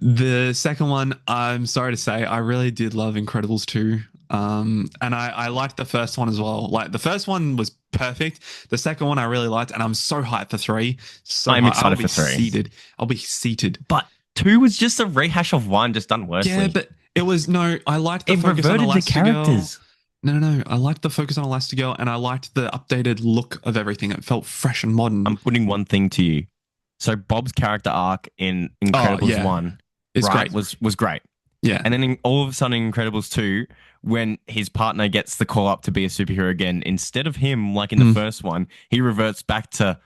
The second one, I'm sorry to say, I really did love Incredibles 2. And I liked the first one as well. Like, the first one was perfect. The second one I really liked, and I'm so hyped for 3. So I'm excited for 3. I'll be seated. But 2 was just a rehash of 1, just done worse. Yeah, but it was I liked the focus on Elastigirl. No. I liked the focus on Elastigirl, and I liked the updated look of everything. It felt fresh and modern. I'm putting one thing to you. So Bob's character arc in Incredibles 1 great. was great. Yeah. And then all of a sudden in Incredibles 2, when his partner gets the call up to be a superhero again, instead of him, like in the first one, he reverts back to,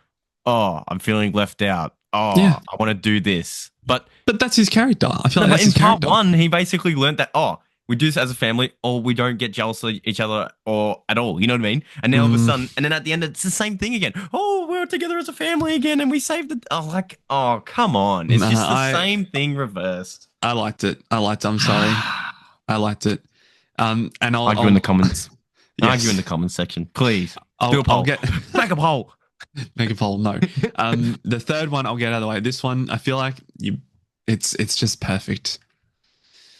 I'm feeling left out. I want to do this. But that's his character. I feel like that's his character. In part 1, he basically learned that, we do this as a family, or we don't get jealous of each other or at all. You know what I mean? And now all of a sudden, and then at the end, it's the same thing again. Oh, we're we're together as a family again, and we saved the. Oh, come on! It's just the same thing reversed. I liked it. I'm sorry. I liked it. And I'll argue in the comments. Yes. Argue in the comments section, please. Do a poll. Make a poll. Make a poll. No. The third one I'll get out of the way. This one, I feel like it's just perfect.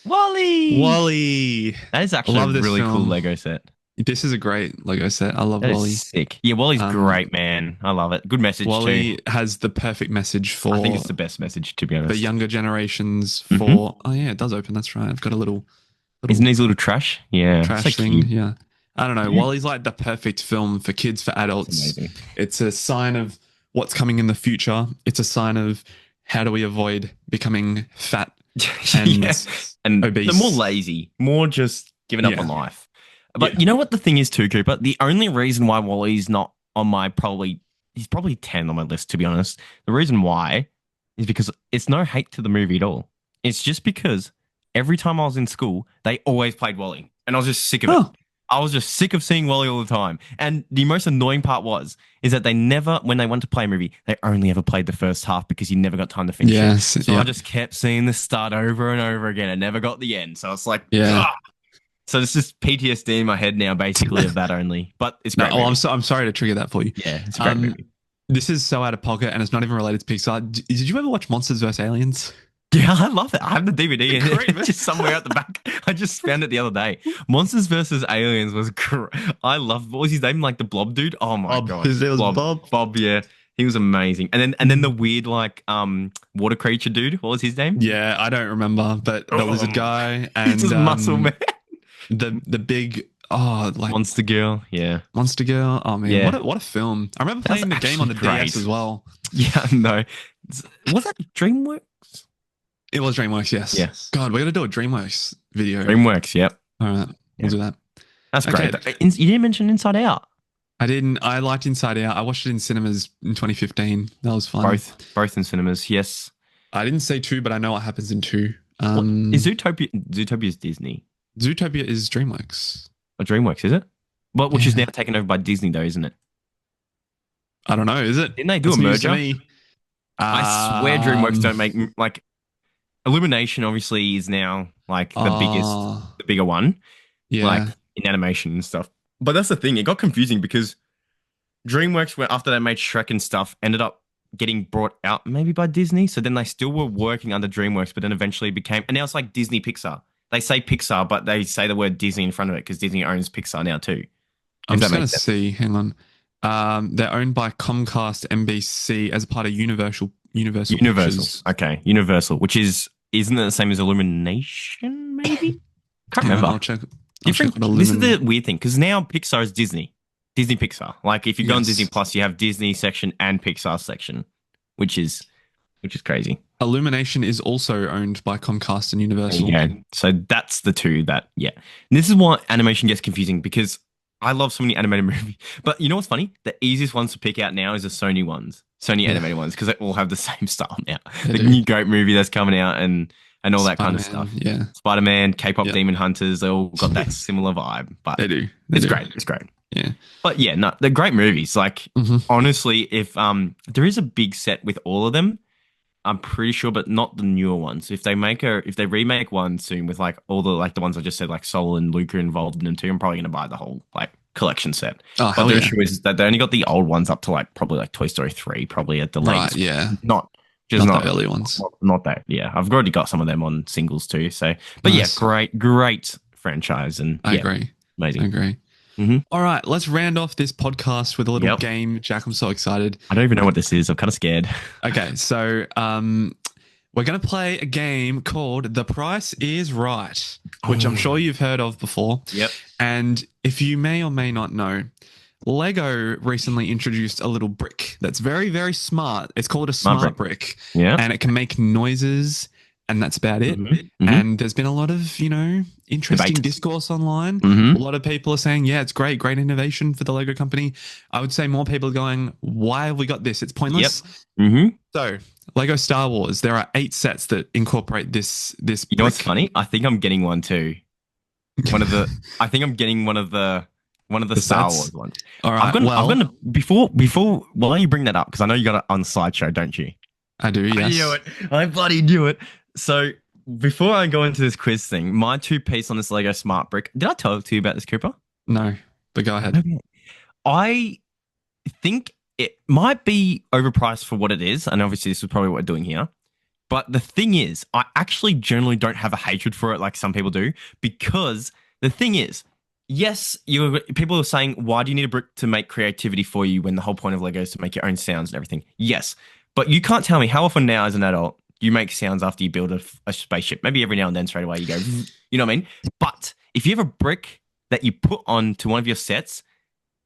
Walle. That is actually a really cool Lego set. This is a great Lego set. I love Walle. Sick. Yeah, Wally's great, man. I love it. Good message Walle has the perfect message for. I think it's the best message, to be honest. For younger generations. For oh yeah, it does open. That's right. I've got a little. Isn't his little trash? Yeah, trash thing. Cute. Yeah. I don't know. Wally's like the perfect film for kids, for adults. It's a sign of what's coming in the future. It's a sign of how do we avoid becoming fat and obese. The more lazy, more just giving up on life. But you know what the thing is too, Cooper? The only reason why Wally's not on my he's probably 10 on my list, to be honest. The reason why is because it's no hate to the movie at all. It's just because every time I was in school, they always played Walle, and I was just sick of it. I was just sick of seeing Walle all the time. And the most annoying part is that they never, when they went to play a movie, they only ever played the first half because you never got time to finish it. So I just kept seeing the start over and over again. I never got the end. So it's like, So it's just PTSD in my head now, basically, of that only. But it's great. I'm sorry to trigger that for you. Yeah, it's a great movie. This is so out of pocket, and it's not even related to Pixar. Did you ever watch Monsters vs. Aliens? Yeah, I love it. I have the DVD in it, just somewhere at the back. I just found it the other day. Monsters vs. Aliens was great. I love, what was his name? Like the blob dude? Oh my God. His name was Bob. Bob, yeah. He was amazing. And then the weird water creature dude. What was his name? Yeah, I don't remember, but the lizard guy and just muscle man. The big Monster Girl. Yeah. Monster Girl. Oh man, what a film. I remember playing the game on the DS as well. Yeah, no. Was that DreamWorks? It was DreamWorks, yes. Yes. God, we're going to do a DreamWorks video. DreamWorks, yep. All right, we'll do that. That's great. You didn't mention Inside Out. I didn't. I liked Inside Out. I watched it in cinemas in 2015. That was fun. Both in cinemas, yes. I didn't say 2, but I know what happens in 2. Is Zootopia? Zootopia's Disney. Zootopia is DreamWorks. Oh, DreamWorks, is it? Well, which is now taken over by Disney, though, isn't it? I don't know. Is it? Didn't they do a merger? I swear DreamWorks don't make Illumination obviously is now like the bigger one, like in animation and stuff. But that's the thing; it got confusing because DreamWorks, after they made Shrek and stuff, ended up getting brought out maybe by Disney. So then they still were working under DreamWorks, but then eventually became, and now it's like Disney-Pixar. They say Pixar, but they say the word Disney in front of it because Disney owns Pixar now too. I'm just going to see. Hang on. They're owned by Comcast, NBC as a part of Universal. Okay, Universal, which is. Isn't it the same as Illumination, maybe? Can't remember. I'll check this is the weird thing, because now Pixar is Disney. Disney Pixar. Like, if you go on Disney Plus, you have Disney section and Pixar section, which is crazy. Illumination is also owned by Comcast and Universal. Yeah, so that's the two that, And this is why animation gets confusing, because I love so many animated movies. But you know what's funny? The easiest ones to pick out now is the Sony ones. Sony animated ones, because they all have the same style now. The new GOAT movie that's coming out and all that kind of stuff. Yeah. Spider-Man, K-pop Demon Hunters, they all got that similar vibe. But they do. It's great. It's great. Yeah. But yeah, no, they're great movies. Like, honestly, if there is a big set with all of them, I'm pretty sure, but not the newer ones. If they remake one soon with like all the the ones I just said, like Soul and Luca involved in them too, I'm probably gonna buy the whole collection set. But the issue is that they only got the old ones up to probably Toy Story 3, probably at the latest. Right, yeah. Not the early ones. Not that. Yeah. I've already got some of them on singles too. So, but nice. Great franchise. And I agree. Amazing. I agree. All right, let's round off this podcast with a little game. Jack, I'm so excited. I don't even know what this is. I'm kind of scared. Okay, so we're going to play a game called The Price is Right, which I'm sure you've heard of before. Yep. And if you may or may not know, Lego recently introduced a little brick that's very, very smart. It's called a smart brick. Yeah. And it can make noises, and that's about it. And there's been a lot of, interesting discourse online. A lot of people are saying, yeah, it's great innovation for the Lego company. I would say more people are going, why have we got this? It's pointless. So Lego Star Wars, there are 8 sets that incorporate this. You know what's funny? I think I'm getting one too. I think I'm getting one of the One of the The Star sets? Wars ones. All right. I'm gonna before while you bring that up, because I know you got it on Slideshow, don't you? I do. I Yes. knew it. I bloody knew it. So before I go into this quiz thing, my two piece on this Lego Smart Brick. Did I tell to you about this, Cooper? No, but go ahead. Okay. I think it might be overpriced for what it is, and obviously this is probably what we're doing here. But the thing is, I actually generally don't have a hatred for it like some people do, because the thing is, yes, people are saying, why do you need a brick to make creativity for you when the whole point of Lego is to make your own sounds and everything? Yes, but you can't tell me how often now as an adult you make sounds after you build a spaceship. Maybe every now and then straight away you go, you know what I mean? But if you have a brick that you put onto one of your sets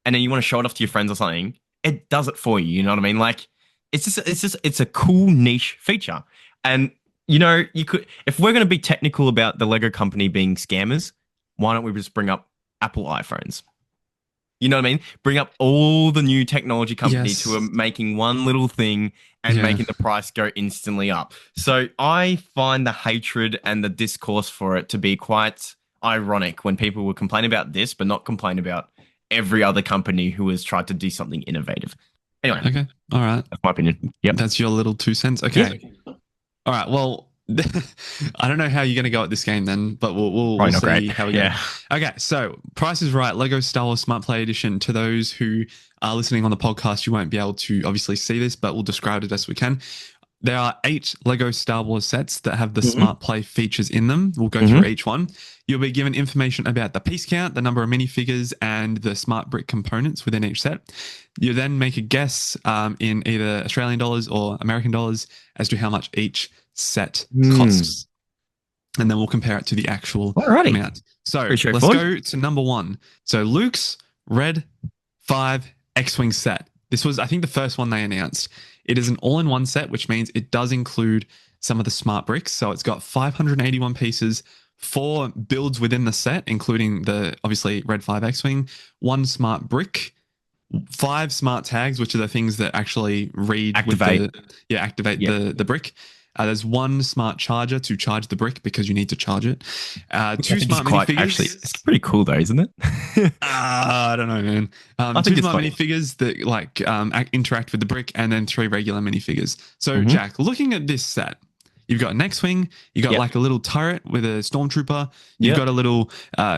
and then you want to show it off to your friends or something, it does it for you. You know what I mean? Like it's a cool niche feature. And you could, if we're going to be technical about the Lego company being scammers, why don't we just bring up Apple iPhones? You know what I mean? Bring up all the new technology companies who are making one little thing and making the price go instantly up. So I find the hatred and the discourse for it to be quite ironic when people will complain about this, but not complain about every other company who has tried to do something innovative. Anyway. Okay. All right. That's my opinion. Yep. That's your little 2 cents. Okay. Yeah. All right. Well, I don't know how you're going to go at this game then, but we'll see how we go. Okay, so Price is Right, Lego Star Wars Smart Play Edition. To those who are listening on the podcast, you won't be able to obviously see this, but we'll describe it as best we can. There are 8 Lego Star Wars sets that have the Smart Play features in them. We'll go through each one. You'll be given information about the piece count, the number of minifigures, and the Smart Brick components within each set. You then make a guess in either Australian dollars or American dollars as to how much each set costs, and then we'll compare it to the actual amount. So let's go to number 1. So Luke's Red 5 X-Wing set. This was, I think, the first one they announced. It is an all-in-one set, which means it does include some of the smart bricks. So it's got 581 pieces, 4 builds within the set, including the obviously Red 5 X-Wing, 1 smart brick, 5 smart tags, which are the things that actually activate the brick. There's 1 smart charger to charge the brick because you need to charge it. 2 smart minifigures. Actually, it's pretty cool though, isn't it? I don't know, man. 2 smart minifigures that interact with the brick, and then 3 regular minifigures. So, Jack, looking at this set, you've got an X-Wing, you got like a little turret with a stormtrooper, you've got a little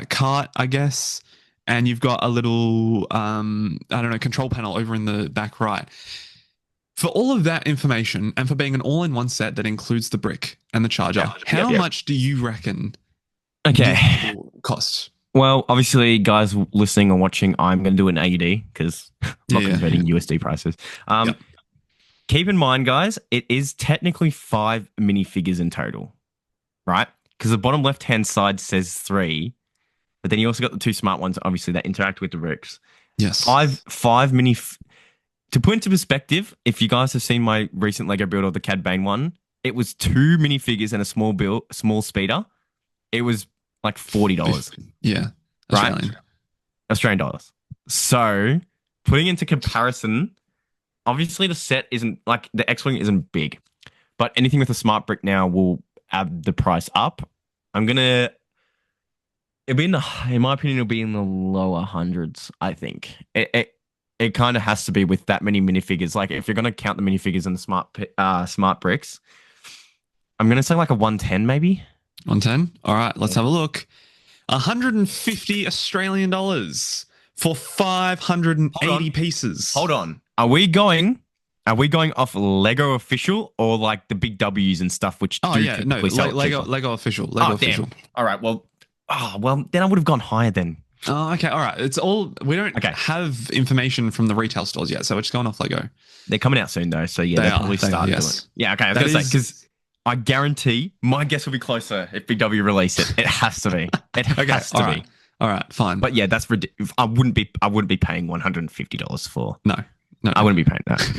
cart, I guess, and you've got a little control panel over in the back right. For all of that information, and for being an all-in-one set that includes the brick and the charger, how much do you reckon this will cost? Well, obviously, guys listening or watching, I'm going to do an AUD because I'm not converting USD prices. Keep in mind, guys, it is technically 5 minifigures in total, right? Because the bottom left-hand side says 3, but then you also got the 2 smart ones, obviously, that interact with the bricks. Yes. 5 mini... To put into perspective, if you guys have seen my recent Lego build of the Cad Bane one, it was 2 minifigures and a small speeder. It was like $40. Yeah. Australian dollars. So, putting into comparison, obviously the set isn't, like, the X-Wing isn't big, but anything with a smart brick now will add the price up. In my opinion, it'll be in the lower hundreds, I think. It kind of has to be with that many minifigures. Like, if you're going to count the minifigures and the smart bricks, I'm going to say like a 110 maybe. 110? All right, let's have a look. 150 Australian dollars for 580 pieces. Hold on. Are we going off Lego official or like the big W's and stuff, which Lego official. Lego official. Damn. All right, well, then I would have gone higher then. Oh, okay. All right. We don't have information from the retail stores yet, so we're just going off Lego. They're coming out soon though, so they'll probably start doing it. Yeah, okay. I was going to say, because I guarantee my guess will be closer if Big W release it. It has to be. It has to be. All right, fine. But yeah, that's ridiculous. I wouldn't be paying $150 for. No. I wouldn't be paying that.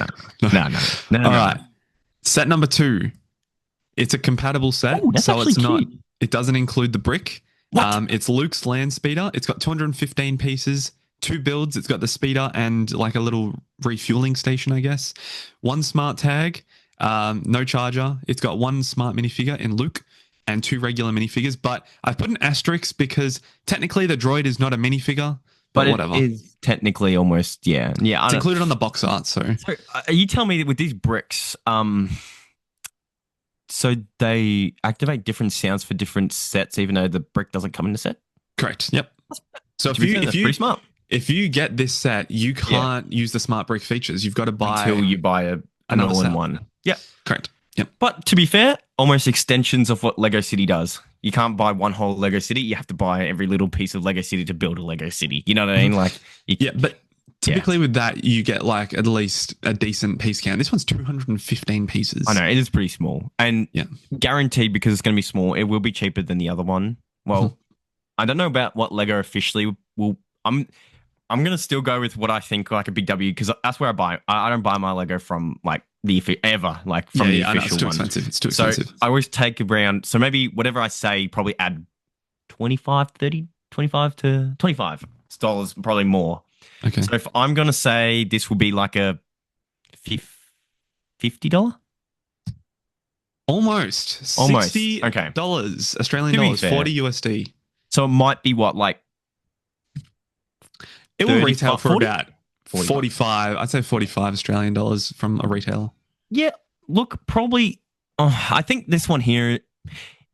No. All right. Set number 2. It's a compatible set, so it's not. Cute. It doesn't include the brick. It's Luke's land speeder. It's got 215 pieces, 2 builds. It's got the speeder and like a little refueling station, I guess. 1 smart tag, no charger. It's got 1 smart minifigure in Luke and 2 regular minifigures. But I've put an asterisk because technically the droid is not a minifigure, but whatever. It is technically almost, yeah. It's included on the box art, so. So you tell me that with these bricks, so they activate different sounds for different sets, even though the brick doesn't come in the set? Correct, yep. So that's pretty smart. If you get this set, you can't use the smart brick features. You've got to buy... Until you buy an all-in-one. Yep. Correct. Yep. But to be fair, almost extensions of what Lego City does. You can't buy one whole Lego City. You have to buy every little piece of Lego City to build a Lego City. You know what I mean? Like, but typically with that, you get like at least a decent piece count. This one's 215 pieces. I know, it is pretty small. And guaranteed, because it's going to be small, it will be cheaper than the other one. Well, I don't know about what Lego officially will... I'm going to still go with what I think like a big W, because that's where I buy. I don't buy my Lego from like the official one. It's too expensive. It's too expensive. So I always take around, so maybe whatever I say, probably add 25 to $25, probably more. Okay. So if I'm going to say this will be like a $50? Almost. $60 okay. Australian dollars, 40 USD. So it might be what, like, it will retail for 40? about 45. I'd say 45 Australian dollars from a retailer. Yeah, look, probably. I think this one here,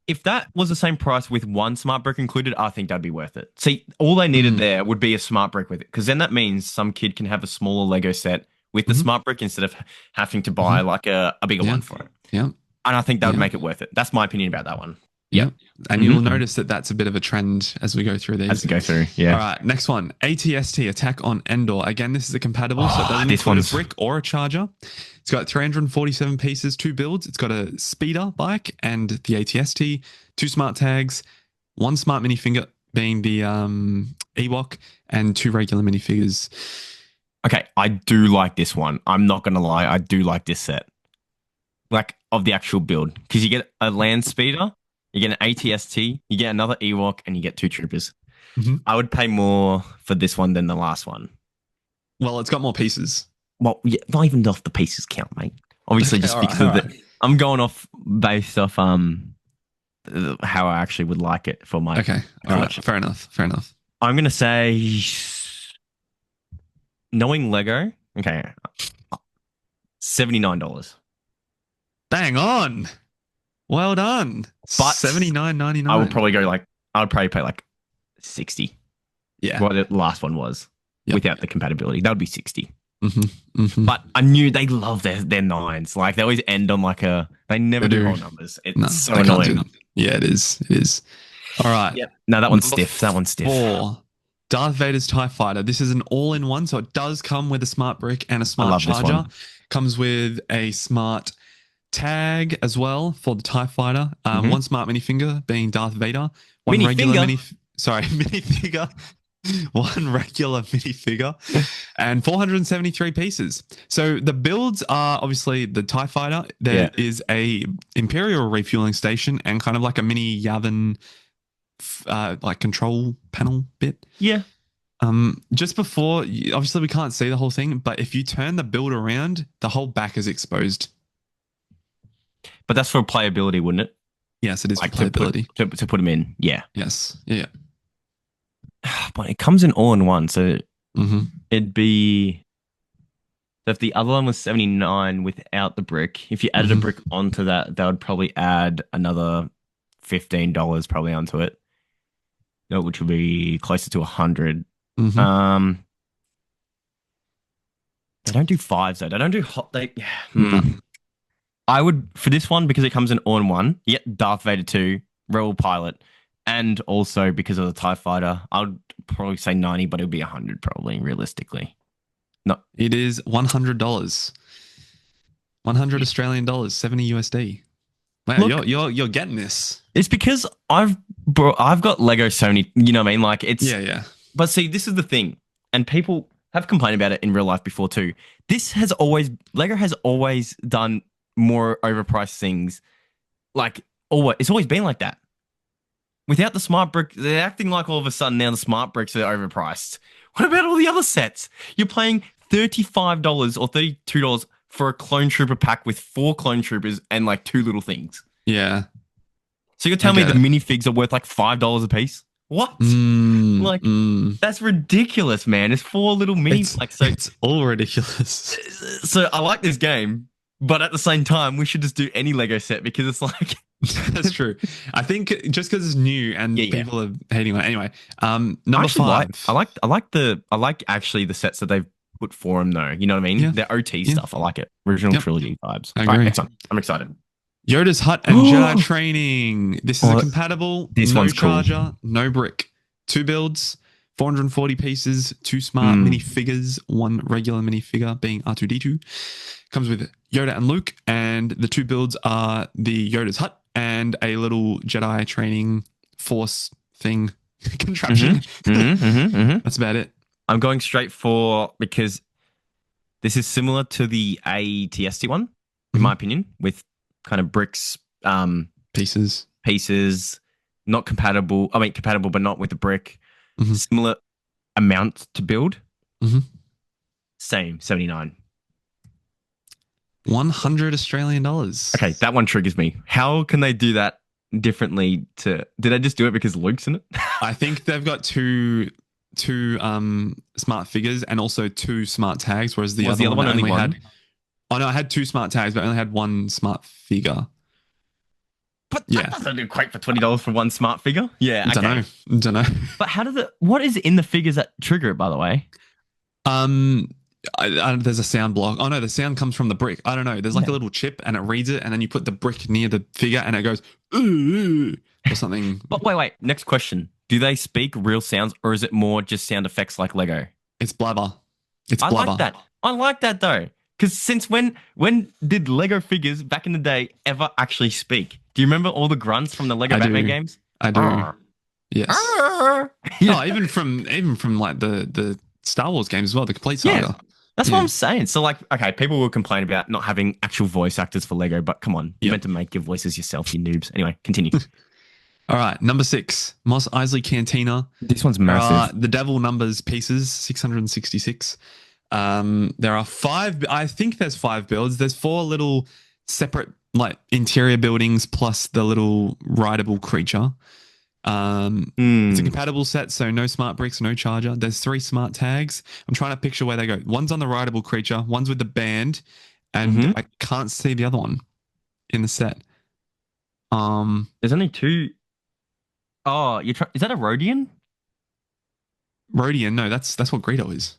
if that was the same price with one smart brick included, I think that'd be worth it. See, all they needed there would be a smart brick with it, because then that means some kid can have a smaller Lego set with the smart brick instead of having to buy like a bigger one for it. Yeah. And I think that would make it worth it. That's my opinion about that one. Yeah. And you'll notice that that's a bit of a trend as we go through these. Yeah. All right, next one. ATST, Attack on Endor. Again, this is a compatible, so it doesn't include a brick or a charger. It's got 347 pieces, 2 builds. It's got a speeder bike and the ATST, 2 smart tags, 1 smart minifinger being the Ewok, and 2 regular minifigures. Okay, I do like this one. I'm not going to lie. I do like this set. Like, of the actual build. Because you get a land speeder, you get an ATST, you get another Ewok, and you get 2 troopers. I would pay more for this one than the last one. Well, it's got more pieces. Well, yeah, not even off the pieces count, mate. Obviously, just because of the... I'm going off based off how I actually would like it for my... Okay, all right, fair enough. I'm going to say... Knowing Lego, okay, $79. Bang on. Well done. But $79.99. I would probably go like, I would probably pay like 60. Yeah. What the last one was without the compatibility. That would be 60. But I knew they love their 9s. Like they always end on like they never do whole numbers. It's so annoying. Yeah, it is. All right. Yep. No, that one's stiff. 4. Darth Vader's TIE Fighter. This is an all-in-one, so it does come with a smart brick and a smart charger. Comes with a smart tag as well for the TIE Fighter. 1 smart minifinger being Darth Vader. 1 regular minifigure. 1 regular minifigure. And 473 pieces. So the builds are obviously the TIE Fighter. There is a Imperial refueling station and kind of like a mini Yavin like control panel bit. Yeah. Just before, obviously we can't see the whole thing, but if you turn the build around, the whole back is exposed. But that's for playability, wouldn't it? Yes, it is for playability. To put them in, yeah. Yes, yeah. But it comes in all-in-one, so it'd be... So if the other one was 79 without the brick, if you added a brick onto that, that would probably add another $15 probably onto it. No, which would be closer to 100. They don't do 5s though. They don't do hot. I would, for this one, because it comes in all-in-one, you get Darth Vader 2, Rebel Pilot, and also because of the TIE Fighter, I would probably say 90, but it would be 100 probably, realistically. No, it is $100. 100 Australian dollars, 70 USD. Wow, look, you're getting this. It's because I've got Lego so many, you know what I mean? Like it's yeah. But see, this is the thing, and people have complained about it in real life before too. Lego has always done more overpriced things. Like it's always been like that. Without the smart brick, they're acting like all of a sudden now the smart bricks are overpriced. What about all the other sets? You're paying $35 or $32 for a clone trooper pack with 4 clone troopers and like 2 little things. Yeah. So you're telling me the minifigs are worth like $5 a piece? What? Mm, Like, mm. that's ridiculous, man. It's 4 little mini. It's all ridiculous. So I like this game, but at the same time, we should just do any Lego set because it's like. That's true. I think just because it's new and people are hating on it. Anyway, number 5. I like actually the sets that they've put for them though. You know what I mean? Yeah. The OT stuff. I like it. Original trilogy vibes. I agree. Right, next one. I'm excited. Yoda's Hut and Jedi Training. This is a compatible. This no one's charger, cool. no brick. 2 builds, 440 pieces, 2 smart minifigures, 1 regular minifigure being R2D2. Comes with Yoda and Luke, and the 2 builds are the Yoda's Hut and a little Jedi training force thing contraption. That's about it. I'm going straight for, because this is similar to the ATST one, in my opinion, with kind of bricks, pieces, not compatible. I mean, compatible, but not with the brick. Similar amount to build. Same, 79. 100 Australian dollars. Okay, that one triggers me. How can they do that differently to... Did I just do it because Luke's in it? I think they've got two smart figures and also 2 smart tags, whereas the other one only had... Oh, no, I had 2 smart tags, but I only had 1 smart figure. But that doesn't equate for $20 for 1 smart figure. Yeah, okay. Don't know. But what is in the figures that trigger it, by the way? There's a sound block. Oh no, the sound comes from the brick. I don't know. There's like a little chip and it reads it, and then you put the brick near the figure and it goes ooh, or something. But wait. Next question. Do they speak real sounds, or is it more just sound effects like Lego? It's blabber. It's blabber. I like that though. Because since when did Lego figures back in the day ever actually speak? Do you remember all the grunts from the Lego Batman games? I do. Yes. No, even from like the Star Wars games as well, the complete saga. That's what I'm saying. So like, okay, people will complain about not having actual voice actors for Lego, but come on, you're meant to make your voices yourself, you noobs. Anyway, continue. All right, number 6, Mos Eisley Cantina. This one's massive. The Devil Numbers pieces, 666. There are 5. I think there's 5 builds. There's 4 little separate like interior buildings plus the little rideable creature. It's a compatible set, so no smart bricks, no charger. There's 3 smart tags. I'm trying to picture where they go. One's on the rideable creature, one's with the band, and I can't see the other one in the set. There's only 2. Oh, is that a Rodian? Rodian? No, that's what Greedo is.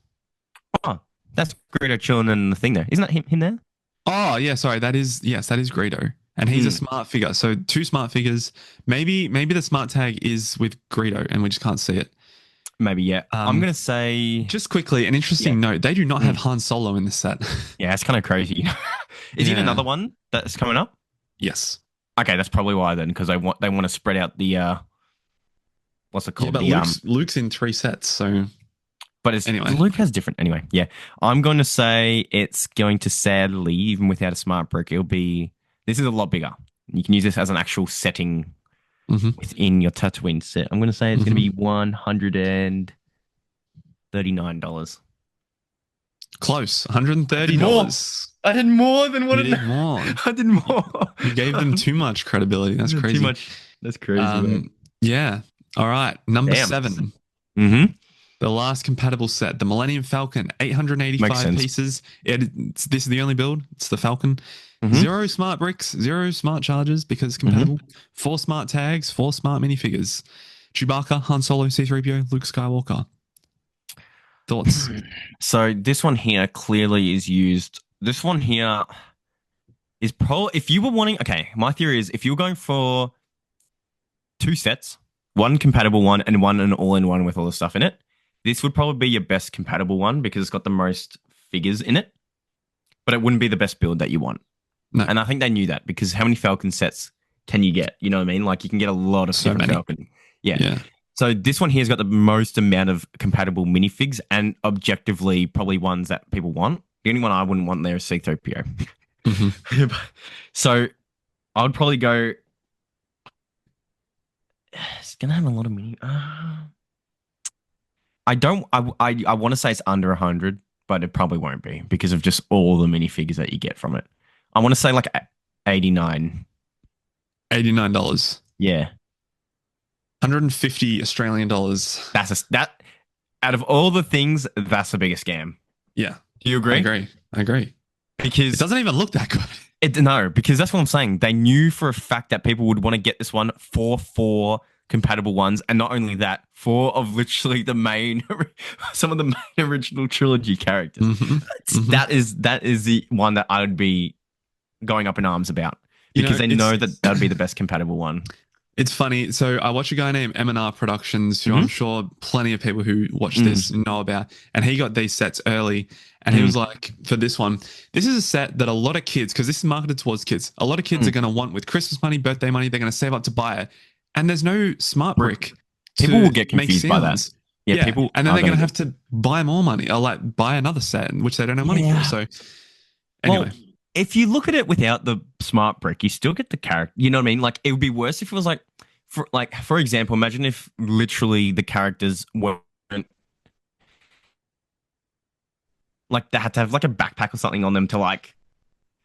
Oh, that's Greedo chilling in the thing there. Isn't that him there? Oh, yeah, sorry. That is Greedo. And he's a smart figure. So 2 smart figures. Maybe the smart tag is with Greedo and we just can't see it. Maybe, yeah. I'm going to say... Just quickly, an interesting note. They do not have Han Solo in this set. Yeah, it's kind of crazy. Is he another one that's coming up? Yes. Okay, that's probably why then, because they want to spread out the... what's it called? Yeah, but Luke's in 3 sets, so... But anyway, Luke has different... Anyway, yeah. I'm going to say it's going to sadly, even without a smart brick, it'll be... This is a lot bigger. You can use this as an actual setting within your Tatooine set. I'm going to say it's going to be $139. Close. $130. I did more than what you did more. I did more. You gave them too much credibility. That's crazy. Too much. That's crazy. Man. Yeah. All right. Number 7. The last compatible set, the Millennium Falcon, 885 pieces. This is the only build. It's the Falcon. 0 smart bricks, 0 smart chargers because it's compatible. 4 smart tags, 4 smart minifigures. Chewbacca, Han Solo, C-3PO, Luke Skywalker. Thoughts? So this one here clearly is used. This one here is if you were wanting... Okay, my theory is if you were going for 2 sets, 1 compatible one and 1 an all-in-one with all the stuff in it, this would probably be your best compatible one because it's got the most figures in it, but it wouldn't be the best build that you want. No. And I think they knew that because how many Falcon sets can you get? You know what I mean? Like you can get a lot of Falcon. Yeah. So this one here has got the most amount of compatible minifigs and objectively probably ones that people want. The only one I wouldn't want there is C-3PO. So I would probably go... It's going to have a lot of mini... I want to say it's under 100, but it probably won't be because of just all the minifigures that you get from it. I want to say like 89. $89. Yeah. 150 Australian dollars. That out of all the things, that's the biggest scam. Yeah. Do you agree? I agree. Because it doesn't even look that good. No, because that's what I'm saying. They knew for a fact that people would want to get this one for 4 compatible ones, and not only that, 4 of literally some of the main original trilogy characters. Mm-hmm. That is the one that I would be going up in arms about, because they know that would be the best compatible one. It's funny. So I watch a guy named M&R Productions, who I'm sure plenty of people who watch this know about. And he got these sets early. And he was like, for this one, this is a set that a lot of kids, because this is marketed towards kids, a lot of kids are going to want with Christmas money, birthday money. They're going to save up to buy it. And there's no smart brick. People will get confused by that. Yeah, people. And then they're going to have to buy more money, or like buy another set, which they don't have money for. So anyway. Well, if you look at it without the smart brick, you still get the character. You know what I mean? Like, it would be worse if it was like, for example, imagine if literally the characters weren't like, they had to have like a backpack or something on them to like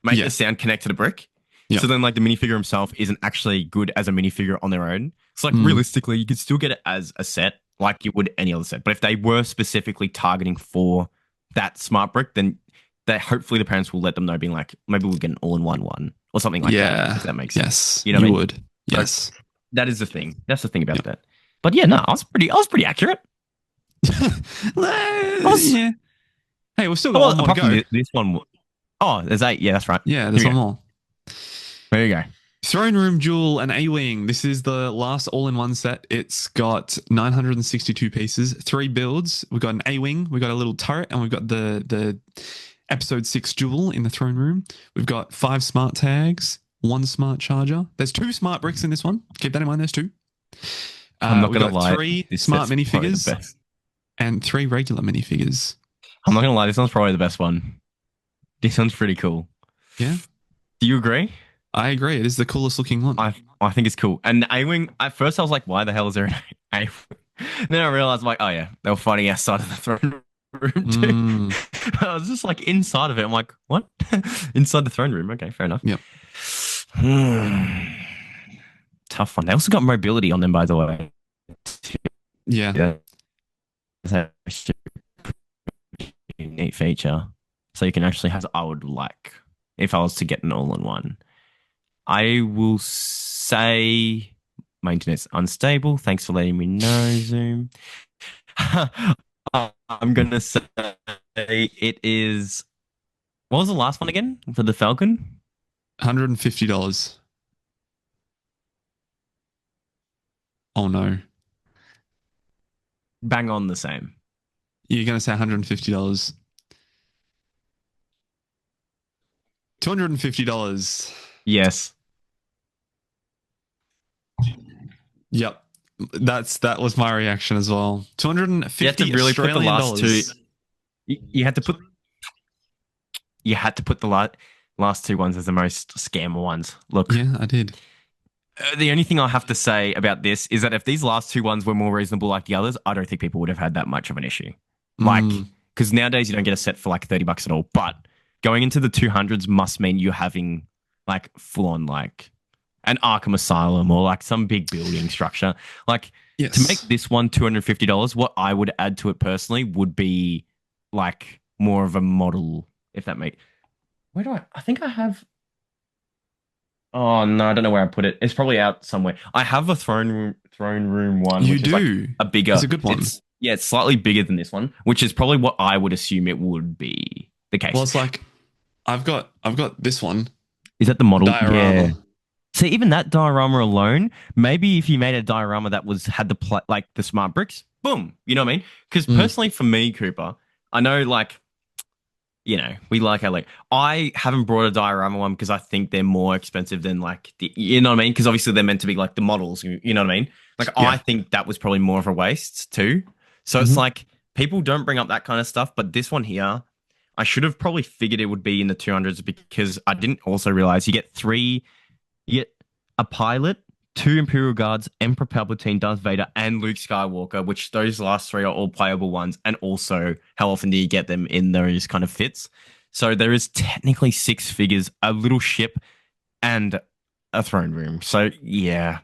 make the sound connect to the brick. Yep. So then like the minifigure himself isn't actually good as a minifigure on their own. So like realistically, you could still get it as a set like you would any other set. But if they were specifically targeting for that smart brick, then hopefully the parents will let them know, being like, maybe we'll get an all-in-one one or something like that. If that makes sense. You know what I mean? Would. Yes. So that is the thing. That's the thing about that. But yeah, no, I was pretty accurate. Yeah. Hey, we've still got one more to go. This one. Oh, there's 8. Yeah, that's right. Yeah, there's one more. There you go. Throne Room Jewel and A-Wing. This is the last all-in-one set. It's got 962 pieces, 3 builds. We've got an A-Wing, we've got a little turret, and we've got the Episode 6 Jewel in the throne room. We've got 5 smart tags, 1 smart charger. There's 2 smart bricks in this one. Keep that in mind, there's 2. I'm not going to lie. 3 smart minifigures and 3 regular minifigures. I'm not going to lie, this one's probably the best one. This one's pretty cool. Yeah. Do you agree? I agree. It is the coolest looking one. I think it's cool. And A-Wing, at first I was like, why the hell is there an A-Wing? Then I realized, like, oh yeah, they were fighting outside of the throne room too. I was just like inside of it. I'm like, what? Inside the throne room. Okay, fair enough. Yep. Tough one. They also got mobility on them, by the way. Yeah. That's a neat feature. So you can actually have, I would like, if I was to get an all-in-one. I will say my internet's unstable. Thanks for letting me know, Zoom. I'm going to say it is... What was the last one again for the Falcon? $150. Oh, no. Bang on the same. You're going to say $150. $250. Yes. Yep. That was my reaction as well. $250. You had to really put the last two. You had to put. You had to put the last 2 ones as the most scammer ones. Look. Yeah, I did. The only thing I have to say about this is that if these last 2 ones were more reasonable like the others, I don't think people would have had that much of an issue. Like, because nowadays you don't get a set for like $30 at all. But going into the 200s must mean you're having like full on like an Arkham Asylum or like some big building structure. Like to make this one $250, what I would add to it personally would be like more of a model, if that makes. Where do I think I have. Oh no, I don't know where I put it. It's probably out somewhere. I have a throne room one. You which do. Is like a bigger. It's a good one. It's slightly bigger than this one, which is probably what I would assume it would be the case. Well, it's like I've got this one. Is that the model? Diorama. Yeah. See, even that diorama alone, maybe if you made a diorama that had like the smart bricks, boom. You know what I mean? Because personally, for me, Cooper, I know like. You know, we like LA. I haven't brought a diorama one because I think they're more expensive than like you know what I mean? Because obviously they're meant to be like the models, you know what I mean? Like I think that was probably more of a waste too. So it's like people don't bring up that kind of stuff, but this one here, I should have probably figured it would be in the 200s because I didn't also realize you get a pilot, 2 Imperial Guards, Emperor Palpatine, Darth Vader, and Luke Skywalker, which those last 3 are all playable ones. And also, how often do you get them in those kind of fits? So there is technically 6 figures, a little ship, and a throne room. So yeah,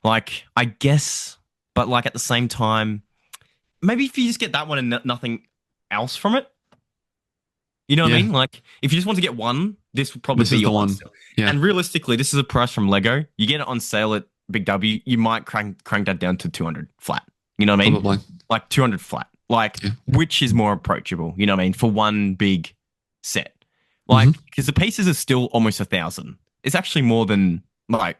like I guess But like at the same time, maybe if you just get that one and nothing else from it, you know what I mean? Like if you just want to get one, this would probably be your one. Yeah. And realistically, this is a price from Lego. You get it on sale at Big W, you might crank that down to 200 flat. You know what I mean? Probably. Like 200 flat. Like which is more approachable, you know what I mean, for one big set. Like because the pieces are still almost 1,000. It's actually more than like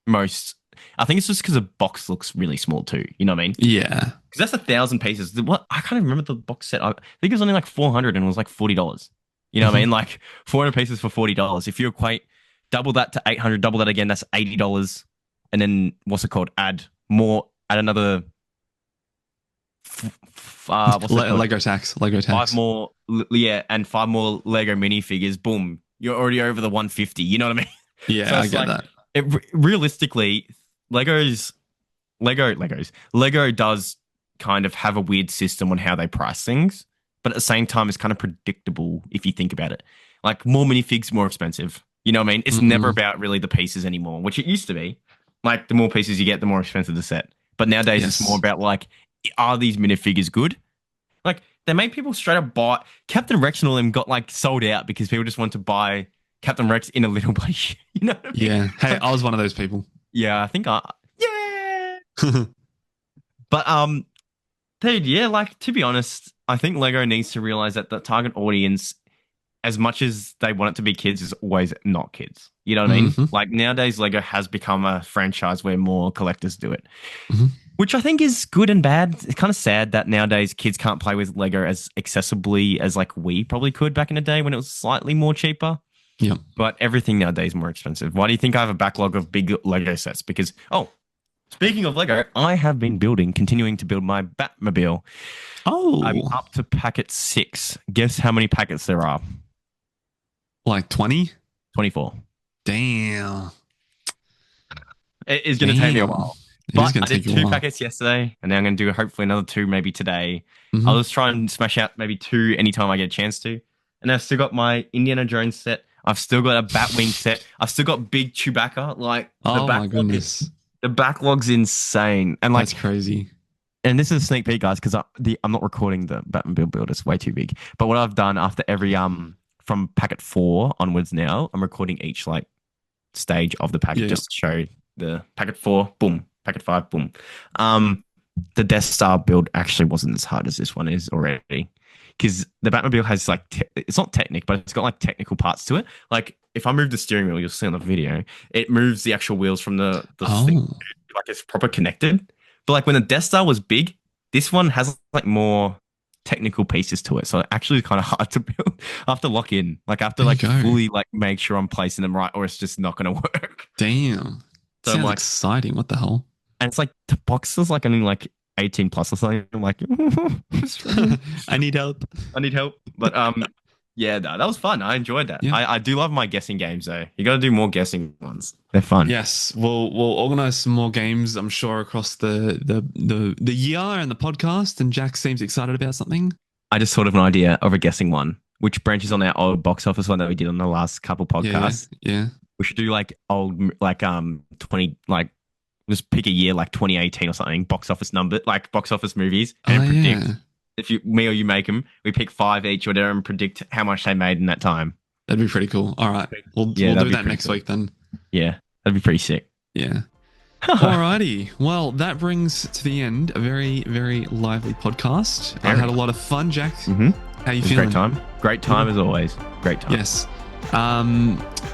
most. I think it's just because the box looks really small too. You know what I mean? Yeah. Because that's 1,000 pieces. What I can't even remember the box set. I think it was only like 400 and it was like $40. You know what I mean? Like 400 pieces for $40. If you equate double that to 800, double that again, that's $80. And then what's it called? Add another. Lego tax. 5 more, and 5 more Lego minifigures. Boom, you're already over the 150. You know what I mean? Yeah, so I get that. Realistically, Lego does kind of have a weird system on how they price things, but at the same time, it's kind of predictable if you think about it. Like more minifigs, more expensive. You know what I mean? It's never about really the pieces anymore, which it used to be. Like the more pieces you get, the more expensive the set. But nowadays, it's more about like, are these minifigures good? Like they made people straight up buy Captain Rex and all them got like sold out because people just want to buy Captain Rex in a little place. You know what I mean? Yeah. Hey, I was one of those people. Yeah, I think But dude, yeah, like to be honest, I think Lego needs to realize that the target audience, as much as they want it to be kids, is always not kids. You know what I mean? Like nowadays, Lego has become a franchise where more collectors do it. Which I think is good and bad. It's kind of sad that nowadays kids can't play with Lego as accessibly as like we probably could back in the day when it was slightly more cheaper. Yeah. But everything nowadays is more expensive. Why do you think I have a backlog of big Lego sets? Because, speaking of Lego, I have been continuing to build my Batmobile. Oh. I'm up to packet 6. Guess how many packets there are? Like 20? 24. Damn. It is going to take me a while. But I did 2 packets yesterday, and now I'm going to do hopefully another 2 maybe today. I'll just try and smash out maybe 2 anytime I get a chance to. And I've still got my Indiana Jones set. I've still got a Batwing set. I've still got big Chewbacca. Like, my goodness. The backlog's insane. And like, that's crazy. And this is a sneak peek, guys, because I'm not recording the Batmobile build. It's way too big. But what I've done after every from packet 4 onwards now, I'm recording each like stage of the packet just to show the packet 4, boom. Packet 5, boom. The Death Star build actually wasn't as hard as this one is already, because the Batmobile has like it's not Technic, but it's got like technical parts to it. Like if I move the steering wheel, you'll see on the video, it moves the actual wheels from the thing, like it's proper connected. But like when the Death Star was big, this one has like more technical pieces to it, so it actually is kind of hard to build. I have to lock in, like I have to like fully like make sure I'm placing them right, or it's just not going to work. Damn. So sounds like exciting. What the hell? And it's like the box is like only like 18 plus or something. I'm like, I need help. But yeah, no, that was fun. I enjoyed that. Yeah. I do love my guessing games though. You got to do more guessing ones. They're fun. Yes, we'll organize some more games. I'm sure across the year and the podcast. And Jack seems excited about something. I just thought of an idea of a guessing one, which branches on our old box office one that we did on the last couple podcasts. Yeah. We should do like old 20 like. Just pick a year like 2018 or something, box office movies, and predict if me or you make them. We pick 5 each or whatever and predict how much they made in that time. That'd be pretty cool. All right, we'll do that next week then. Yeah, that'd be pretty sick. Yeah. Alrighty. Well, that brings to the end a very, very lively podcast. I had a lot of fun, Jack. How you feeling? Great time as always. Great time. Yes.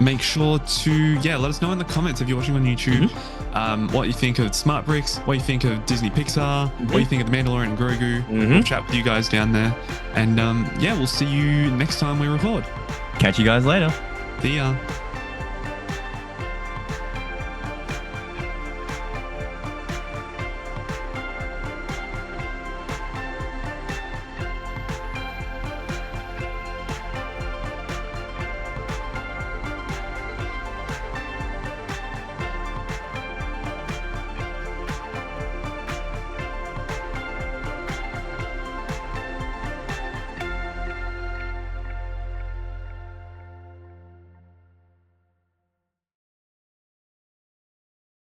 Make sure to let us know in the comments if you're watching on YouTube what you think of smartbricks, what you think of Disney Pixar, what you think of the Mandalorian and Grogu. We'll chat with you guys down there, and we'll see you next time we record. Catch you guys later. See ya.